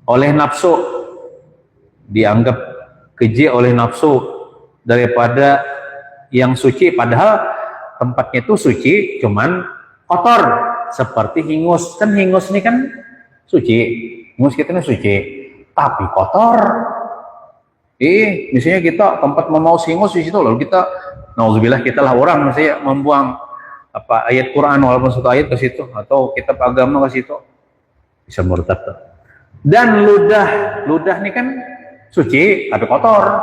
oleh nafsu, dianggap keji oleh nafsu daripada yang suci, padahal tempatnya itu suci cuman kotor, seperti hingus. Kan hingus ini kan suci, hingus kita ini suci tapi kotor. Misalnya kita tempat mau hingus di situ, lalu kita nauzubillah, kita lah orang misalnya membuang ayat Quran walaupun satu ayat ke situ atau kitab agama ke situ, bisa murtad. Dan ludah ini kan suci tapi kotor.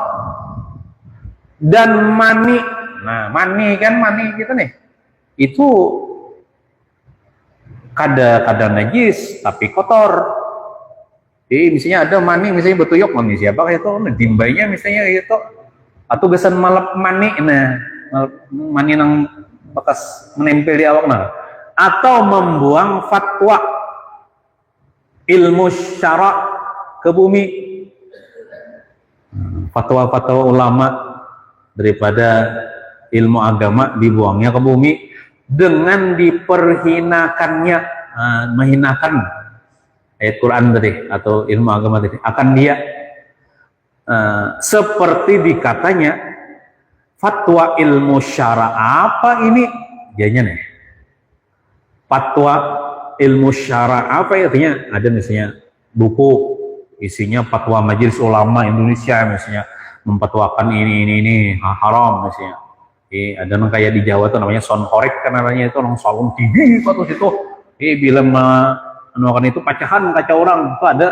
Dan mani, nah mani kita nih itu kadang najis tapi kotor. Misalnya ada mani, misalnya betuyok mani siapa itu, dimbainya misalnya itu, atau gesan malap mani, mani nang bekas menempel di awak atau membuang fatwa ilmu syara ke bumi, fatwa-fatwa ulama daripada ilmu agama dibuangnya ke bumi dengan diperhinakannya, menghinakan ayat Quran tadi atau ilmu agama tadi akan dia, seperti dikatanya fatwa ilmu syara apa ini jadinya nih, fatwa ilmu syara apa ya, artinya ada misalnya buku isinya fatwa Majelis Ulama Indonesia misalnya memfatwakan ini haram misalnya. Ada yang kayak di Jawa tuh namanya sound korek kan namanya, itu orang sound tinggi atau situ bila menuakan itu pacahan kaca orang, itu ada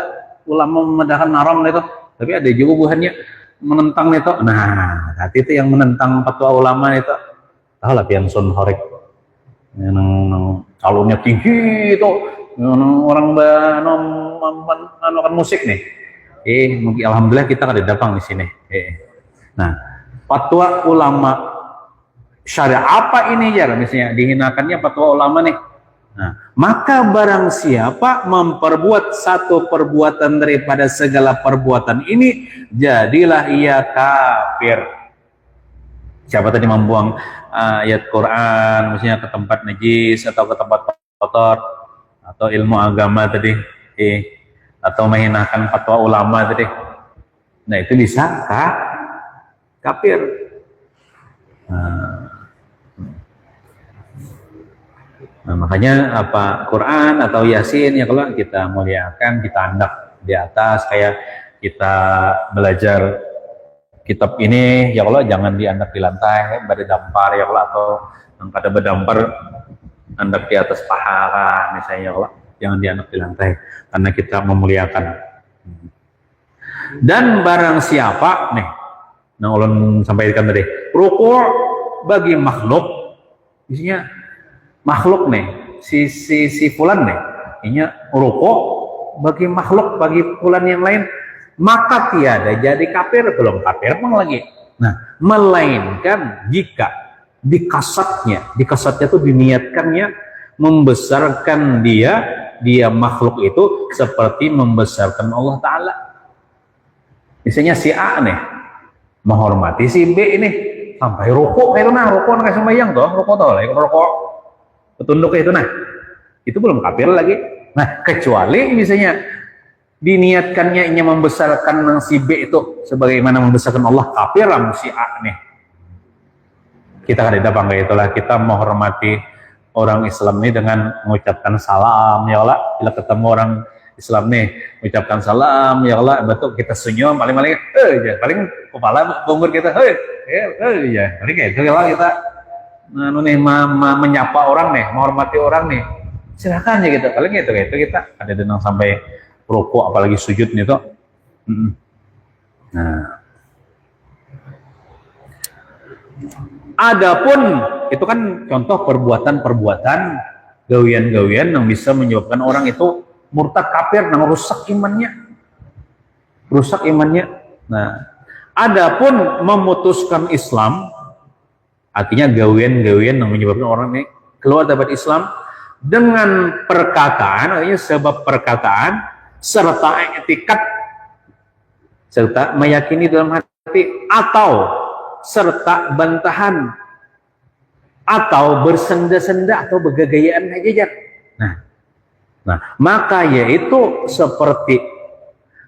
ulama memandangkan haram itu, tapi ada juga buahnya menentang itu. Nah, hati itu yang menentang fatwa ulama itu, tahu lah yang sound korek yang calonnya tinggi itu, orang menuakan musik nih. Mungkin alhamdulillah kita ada datang di sini. Nah, fatwa ulama syariah apa ini ya, misalnya dihinakannya fatwa ulama nih. Nah, maka barang siapa memperbuat satu perbuatan daripada segala perbuatan ini, jadilah ia kafir. Siapa tadi membuang ayat Quran misalnya ke tempat najis atau ke tempat kotor, atau ilmu agama tadi, atau menghinakan fatwa ulama tadi, nah itu bisa kafir. Nah, makanya Quran atau Yasin ya kalau kita muliakan, kita andak di atas, kayak kita belajar kitab ini ya kalau jangan diandak di lantai, berdampar ya kalau, atau yang kada berdampar andak di atas paha misalnya ya kalau, jangan diandak di lantai karena kita memuliakan. Dan barang siapa nih, nah ulun sampaikan tadi, rukuk bagi makhluk, isinya makhluk nih, si fulan nih, ini rukuk bagi makhluk, bagi fulan yang lain, maka tiada jadi kafir. Belum kafir pun lagi. Nah, melainkan jika dikasatnya itu diniatkannya membesarkan dia makhluk itu seperti membesarkan Allah Ta'ala. Misalnya si A nih menghormati si B ini sampai rukuk kayak itu, nah rukuk kayak sembahyang tuh, rukuk tau lah, rukuk petunduk kayak itu, nah itu belum kafir lagi. Nah kecuali misalnya diniatkannya ini membesarkan si B itu sebagaimana membesarkan Allah, kafir lah si A nih. Kita kan tidak bangga itulah, kita menghormati orang Islam ini dengan mengucapkan salam ya Allah. Bila ketemu orang Islam nih mengucapkan salam ya Allah, betul kita senyum paling ya, paling kepala bungkur kita ya paling kayak itu lah kita menyapa orang nih, menghormati orang nih, silakan ya gitu, paling gitu kita ada denang sampai rukuk apalagi sujud nih tuh. Nah adapun itu kan contoh perbuatan-perbuatan gawian-gawian yang bisa menyebabkan orang itu murtad kafir, yang rusak imannya. Nah, adapun memutuskan Islam, artinya gawian-gawian yang menyebabkan orang ini keluar dari Islam dengan perkataan, artinya sebab perkataan serta etikat, serta meyakini dalam hati, atau serta bantahan, atau bersenda-senda atau bergagayaan aja. Nah, maka yaitu seperti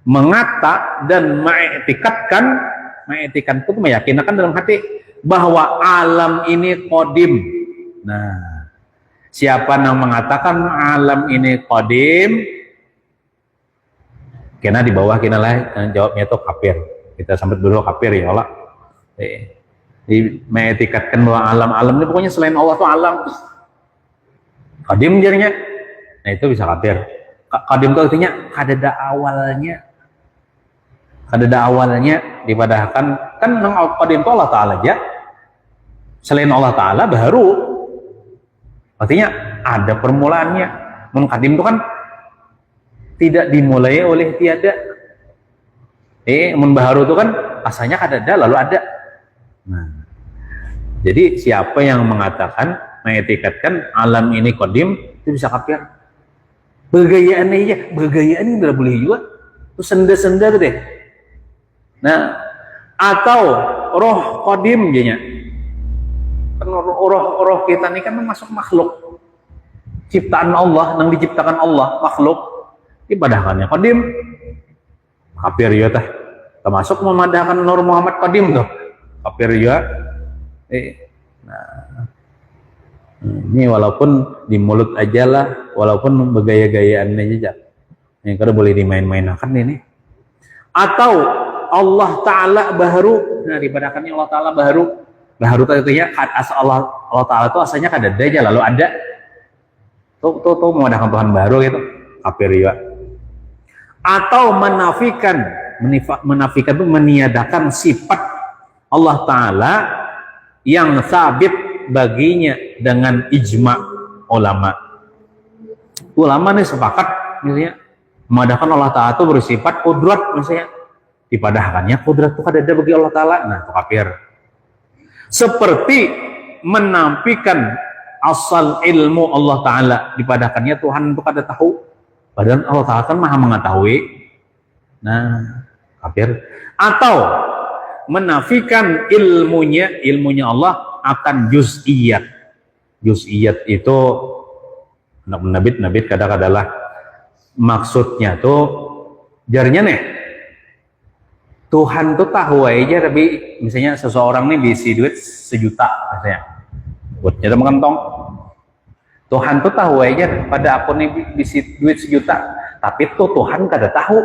mengata dan mengiktikadkan itu meyakinkan dalam hati bahwa alam ini qadim. Nah, siapa yang mengatakan alam ini qadim, kena di bawah kena lah jawabnya itu kafir. Kita sampai dulu kafir ya Allah. Mengetikatkan bahwa alam-alam ini pokoknya selain Allah itu alam qadim jadinya. Nah itu bisa kafir. Qadim itu artinya kadada awalnya dipadahkan kan qadim itu Allah Ta'ala aja, selain Allah Ta'ala baru, artinya ada permulaannya. Qadim itu kan tidak dimulai oleh tiada. Baru itu kan asalnya kadada lalu ada. Nah, jadi siapa yang mengatakan mengetikatkan alam ini qadim itu bisa kafir. Bergayaan aja, bergayaan ini tidak boleh juga. Itu senda-senda deh. Nah, atau roh qadim jadinya. Kan roh kita ini kan masuk makhluk ciptaan Allah, yang diciptakan Allah, makhluk ibadahkannya qadim. Kafir ya teh. Termasuk memadahkan Nur Muhammad qadim tuh. Kafir ya. Ini walaupun di mulut aja lah, walaupun bergaya-gayaan aja, yang kada boleh dimain-mainakan ini. Atau Allah Ta'ala baharu, nah dibadakannya Allah Ta'ala baharu itu ya, Allah Ta'ala itu asalnya kada ada aja lalu ada. Tuh memadakan Tuhan baru gitu, kafir ya. Atau menafikan itu meniadakan sifat Allah Ta'ala yang sabit baginya dengan ijma ulama. Ulama nih sepakat misalnya memadahkan Allah Ta'ala itu bersifat kudrat, misalnya dipadahkannya kudrat itu ada bagi Allah Ta'ala, nah itu kafir. Seperti menafikan asal ilmu Allah Ta'ala, dipadahkannya Tuhan itu kada tahu, padahal Allah Ta'ala kan maha mengetahui, nah kafir. Atau menafikan ilmunya Allah akan juz'iyat. Juz'iyat itu nabit kadang-kadang maksudnya tuh jarinya nih Tuhan tuh tahu aja, tapi misalnya seseorang nih diisi duit 1 juta misalnya buat jadi mengentong, Tuhan tuh tahu aja pada akun nih diisi duit 1 juta, tapi tuh Tuhan kada tahu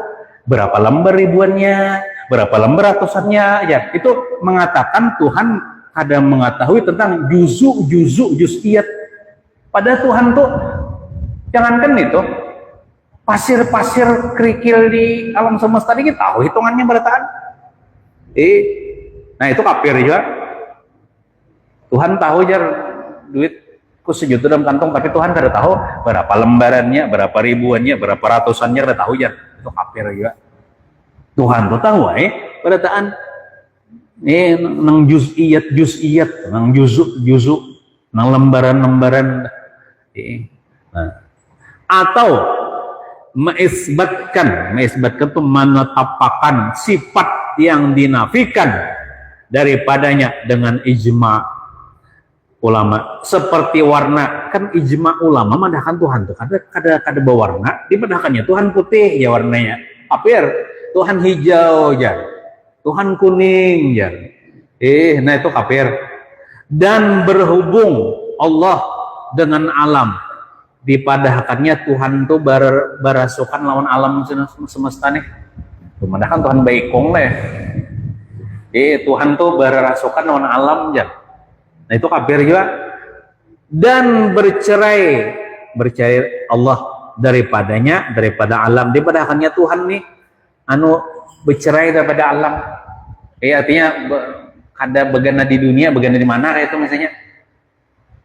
berapa lembar ribuannya, berapa lembar ratusannya ya. Itu mengatakan Tuhan ada mengetahui tentang juz'iyat. Pada Tuhan tuh jangankan itu pasir-pasir kerikil di alam semesta ini tahu hitungannya berataan. Nah itu kafir juga. Tuhan tahu jar duitku 1 juta dalam kantong, tapi Tuhan kada tahu berapa lembarannya, berapa ribuannya, berapa ratusannya, kada tahu jar. Itu kafir juga. Tuhan tuh tahu berataan. Nang juz'iyat, nang juzuk, nang lembaran, Nah, atau mengisbatkan itu menetapkan sifat yang dinafikan daripadanya dengan ijma ulama. Seperti warna, kan ijma ulama madahkan Tuhan tuh kada berwarna, dimadahkannya Tuhan putih ya warnanya, apir Tuhan hijau ya, Tuhan kuning ya, nah itu kafir. Dan berhubung Allah dengan alam, dipadahkannya Tuhan tuh barasukan lawan alam semesta nih, pemandakan Tuhan baikong lah ya. Tuhan tuh barasukan lawan alam ya, nah itu kafir juga. Dan bercerai Allah daripada alam, dipadahkannya Tuhan nih anu bercerai daripada alam, artinya ada begana di dunia, begana di mana kayak itu misalnya.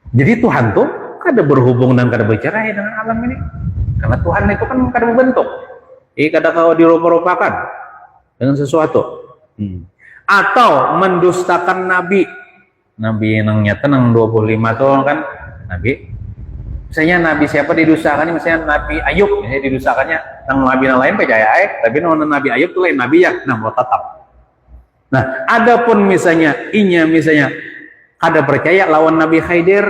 Jadi Tuhan tuh kada berhubung dan kada bercerai dengan alam ini, karena Tuhan itu kan kada berbentuk, kada kau dirupa-rupakan dengan sesuatu. Atau mendustakan nabi nang nyata nang 25 tuh kan nabi, misalnya nabi siapa didustakannya, misalnya Nabi Ayub misalnya didustakannya, nang nabi yang lain percaya tapi nang Nabi Ayub tuh lain nabi ya, nah mau tetap. Nah, adapun misalnya misalnya kada percaya lawan Nabi Khidir,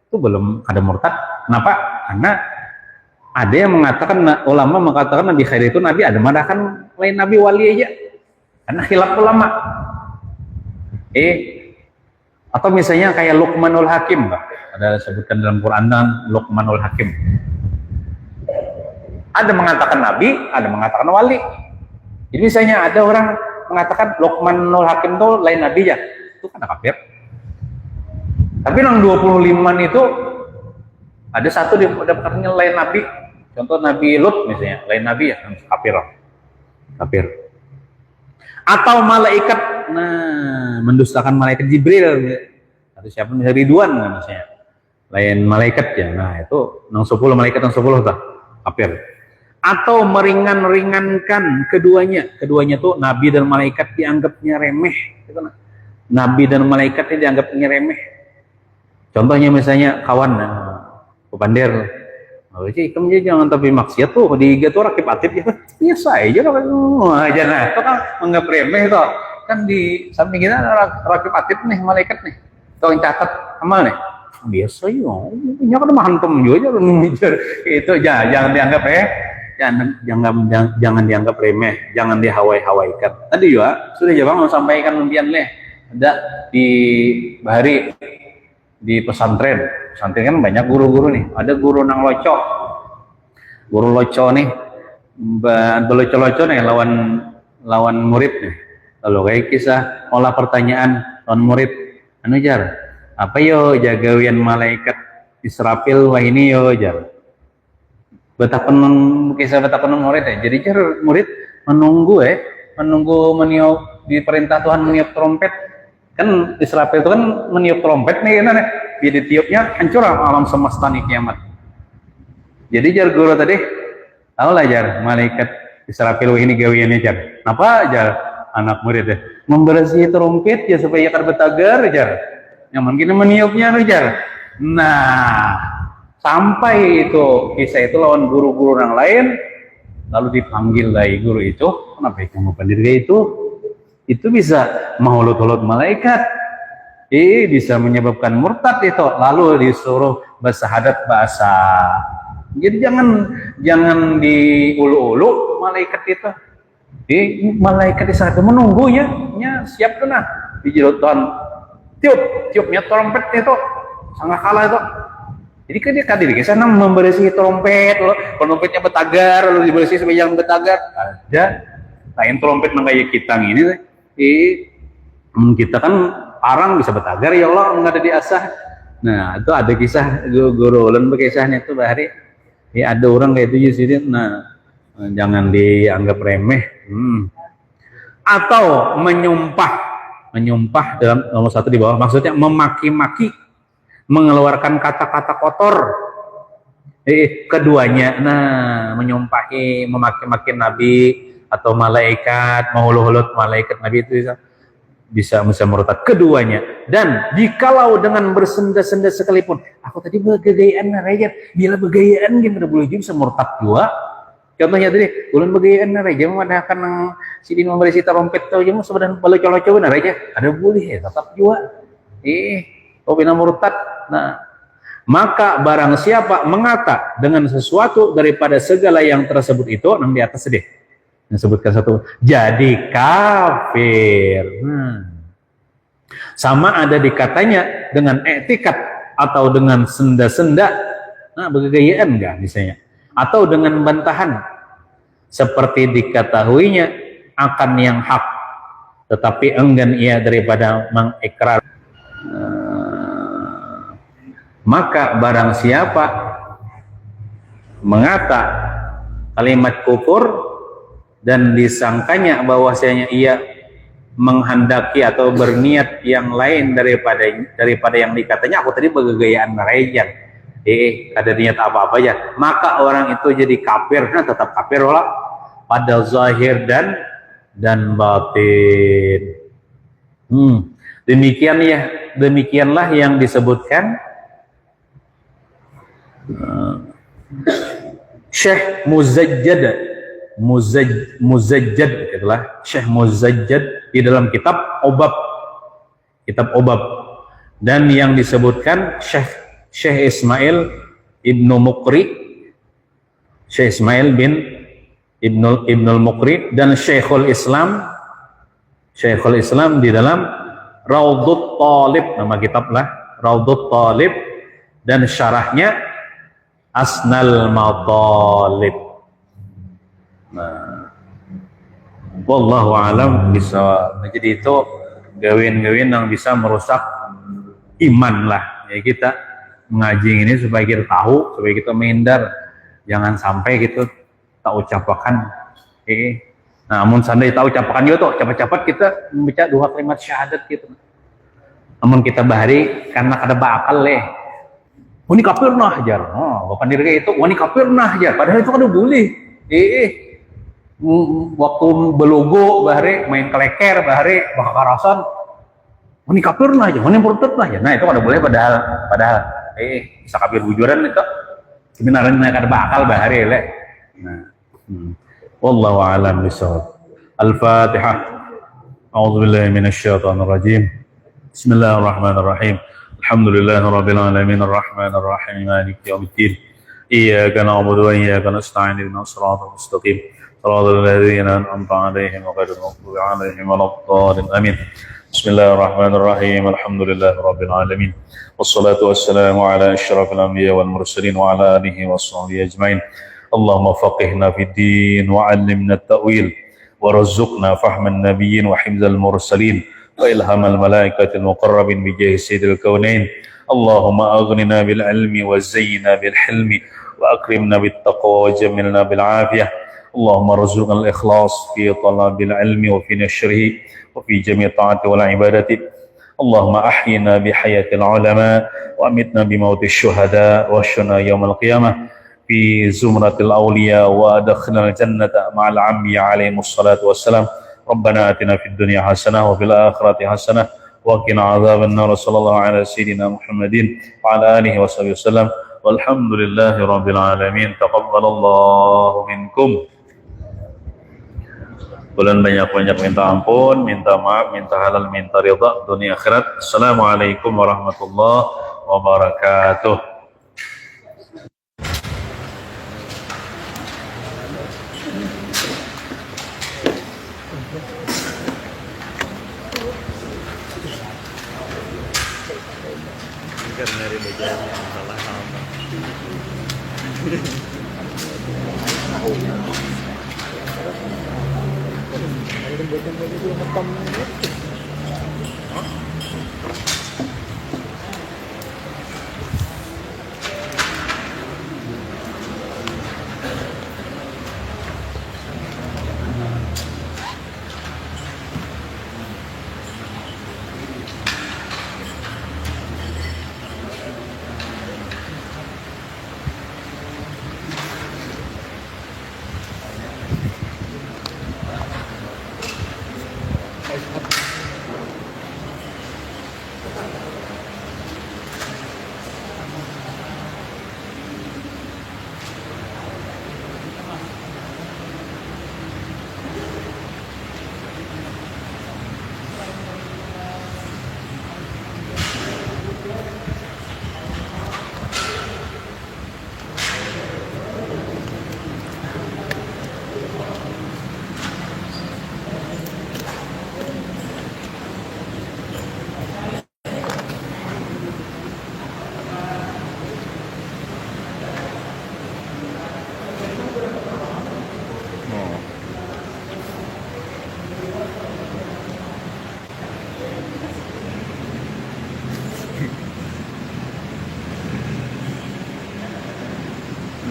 itu belum kada murtad. Kenapa? Karena ada yang mengatakan, ulama mengatakan Nabi Khidir itu nabi, ada madahkan lain nabi wali aja, karena khilaf ulama. Atau misalnya kayak Luqmanul Hakim, ada sebutkan dalam Quran dan Luqmanul Hakim. Ada mengatakan nabi, ada mengatakan wali. Jadi misalnya ada orang mengatakan Luqmanul Hakim itu lain nabi ya, itu kan kafir. Tapi yang 25 itu ada satu dapatnya lain nabi, contoh Nabi Lut misalnya, lain nabi ya, kafir. Atau malaikat, nah mendustakan malaikat Jibril atau siapa misalnya Ridwan misalnya, lain malaikat ya, nah itu nang 10 malaikat nang 10 tuh kafir. Atau meringankan keduanya tuh nabi dan malaikat dianggapnya remeh gitu. Nabi dan malaikat dianggapnya remeh. Contohnya misalnya kawan pepandir, kamu jangan tapi maksiat tuh di tuh rakib atib ya, biasa aja aja. Nah itu kan menganggap remeh itu kan. Di samping kita rakib atib nih, malaikat nih, tuh yang catat amal nih, biasa ya, punya kan mahantem juga itu jangan dianggap jangan dianggap remeh, jangan dihawai-hawaikan. Tadi juga sudah Bang sampaikan impian ada di Bahari, di pesantren kan banyak guru-guru nih. Ada guru nang guru loco nih, beloco-loco nih lawan murid nih. Lalu kayak kisah olah pertanyaan lawan murid, anu jar, apa yo jagawian malaikat Israfil wah ini yo jar. Betapa murid ya. Jadi jar murid menunggu meniup di perintah Tuhan meniup trompet. Kan Israfil itu kan meniup trompet nih, kan jadi tiupnya hancur alam semesta nih kiamat. Jadi jar guru tadi tahu lah jar malaikat Israfil ini gawiannya jar. Kenapa jar anak murid membersihi trompet ya supaya kada betagar jar. Yang mungkin meniupnya jar. Nah, sampai itu kisah itu lawan guru-guru yang lain, lalu dipanggil dari guru itu, kenapa kamu pendiri itu bisa menghulut-hulut malaikat, bisa menyebabkan murtad itu, lalu disuruh bersahadat bahasa. Jadi jangan diulu-ulu malaikat itu. Malaikat itu menunggunya, siap tuh nah di jerotan tiupnya trompet itu sangat kalah itu. Jadi kan dia kadir ke sana membersihi trompet, trompetnya betagar, lalu dibersihi supaya jangan betagar. Ada lain trompet kayak kita ini, kita kan parang bisa betagar ya Allah, nggak ada diasah. Nah itu ada kisah guru ulun berkisahnya itu Bahari. Ada orang kayak itu jadi, nah jangan dianggap remeh. Atau menyumpah dalam nomor 1 di bawah, maksudnya memaki-maki, mengeluarkan kata-kata kotor. Keduanya, memaki-maki nabi atau malaikat, menghulu-hulut malaikat nabi itu bisa. bisa murtad keduanya. Dan jikalau dengan bersenda-senda sekalipun, aku tadi begayaan raja, bila begayaan gimana boleh juga bisa murtad juga. Contohnya tadi, ulun begayaan raja memadahkan sidin memberi sita rompet tau jeung sebenarnya balik colo-colo raja, ada boleh ya tetap juga. Bina murtad. Nah, maka barang siapa mengata dengan sesuatu daripada segala yang tersebut itu, nang di atas deh disebutkan satu, jadi kafir. Sama ada dikatanya dengan etikat atau dengan senda-senda, begayaan enggak misalnya, atau dengan bantahan seperti diketahuinya akan yang hak tetapi enggan ia daripada mengikrar. Maka barang siapa mengata kalimat kufur dan disangkanya bahwasanya ia menghendaki atau berniat yang lain daripada yang dikatanya, aku tadi begayaan raja, ada niat apa-apa aja, maka orang itu jadi kafir. Nah, tetap kafir lah pada zahir dan batin. Demikianlah yang disebutkan Syekh Muzajjad itulah Syekh Muzajjad di dalam kitab Obab, dan yang disebutkan Syekh Ismail Ibnu Muqri, Syekh Ismail bin Ibnul Muqri, dan Syekhul Islam di dalam Raudhut Thalib, nama kitablah Raudhut Thalib, dan syarahnya Asnal Matalib. Nah, wallahu alam bisa. Jadi itu gawin-gawin yang bisa merusak iman lah. Ya, kita mengaji ini supaya kita tahu, supaya kita menghindar, jangan sampai gitu tak ucapkan. Namun sandai tahu ucapkan itu, cepat-cepat kita membaca 2 kalimat syahadat gitu. Namun kita bahari karena ada bakal wani kafir nah ajar. Bukan diri itu wani kafir nah ajar. Padahal itu kan udah boleh. Waktu belogo bahari main keleker bahari bakarasan wani kafir nah aja, wani murtad nah aja. Nah, itu kan udah boleh padahal bisa kafir bujuran itu. Sebenarnya ada bakal bahari Nah. Wallahu a'lam bishawab. Al-Fatihah. A'udzubillahi minasyaitonir rajim. Bismillahirrahmanirrahim. Alhamdulillahirabbil alamin arrahmanir rahim maliki yaumiddin. Iyyaka na'budu wa iyyaka nasta'in ihdinas siratal mustaqim. Shiratal ladzina an'amta 'alaihim ghairil maghdubi 'alaihim waladdallin. Amin. Bismillahirrahmanirrahim. Alhamdulillahirabbil alamin. Wassalatu wassalamu ala asyrafil anbiya wal mursalin wa ala alihi washabbihi ajmain. Allahumma faqihna fid din wa 'allimna at-ta'wil warzuqna fahman nabiyyin wa hifdzal mursalin wa ilhamal malaikatil muqarrabin bi jahi sayyidil kaunain. Allahumma aghnina bil ilmi wa zayyina bil hilmi wa akrimna bit taqwa wa jammilna bil afiyah. Allahumma arzuqna al ikhlas fi talabil ilmi wa fi nashrihi wa fi jami' ta'ati wal ibadati. Allahumma ahyina bi hayatil ulama wa amitna bi mautis syuhada wa asyna yaumal qiyamah في زمرة الأولياء وأدخلنا الجنة مع الأنبياء عليهم الصلاة والسلام. ربنا آتنا في الدنيا حسنة وفي الآخرة حسنة وقنا عذاب النار. صلى الله على سيدنا محمد وعلى آله وصحبه وسلم والحمد لله رب العالمين. تقبل الله منكم. Bulan banyak-banyak minta ampun, minta maaf, minta halal, minta ridha dunia akhirat. Assalamualaikum warahmatullahi wabarakatuh. Karena dari bagian yang salah sama.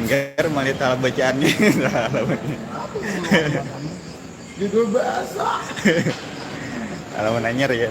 Angger malit salah bacaannya. Judul bahasa. Halaman anyar ya.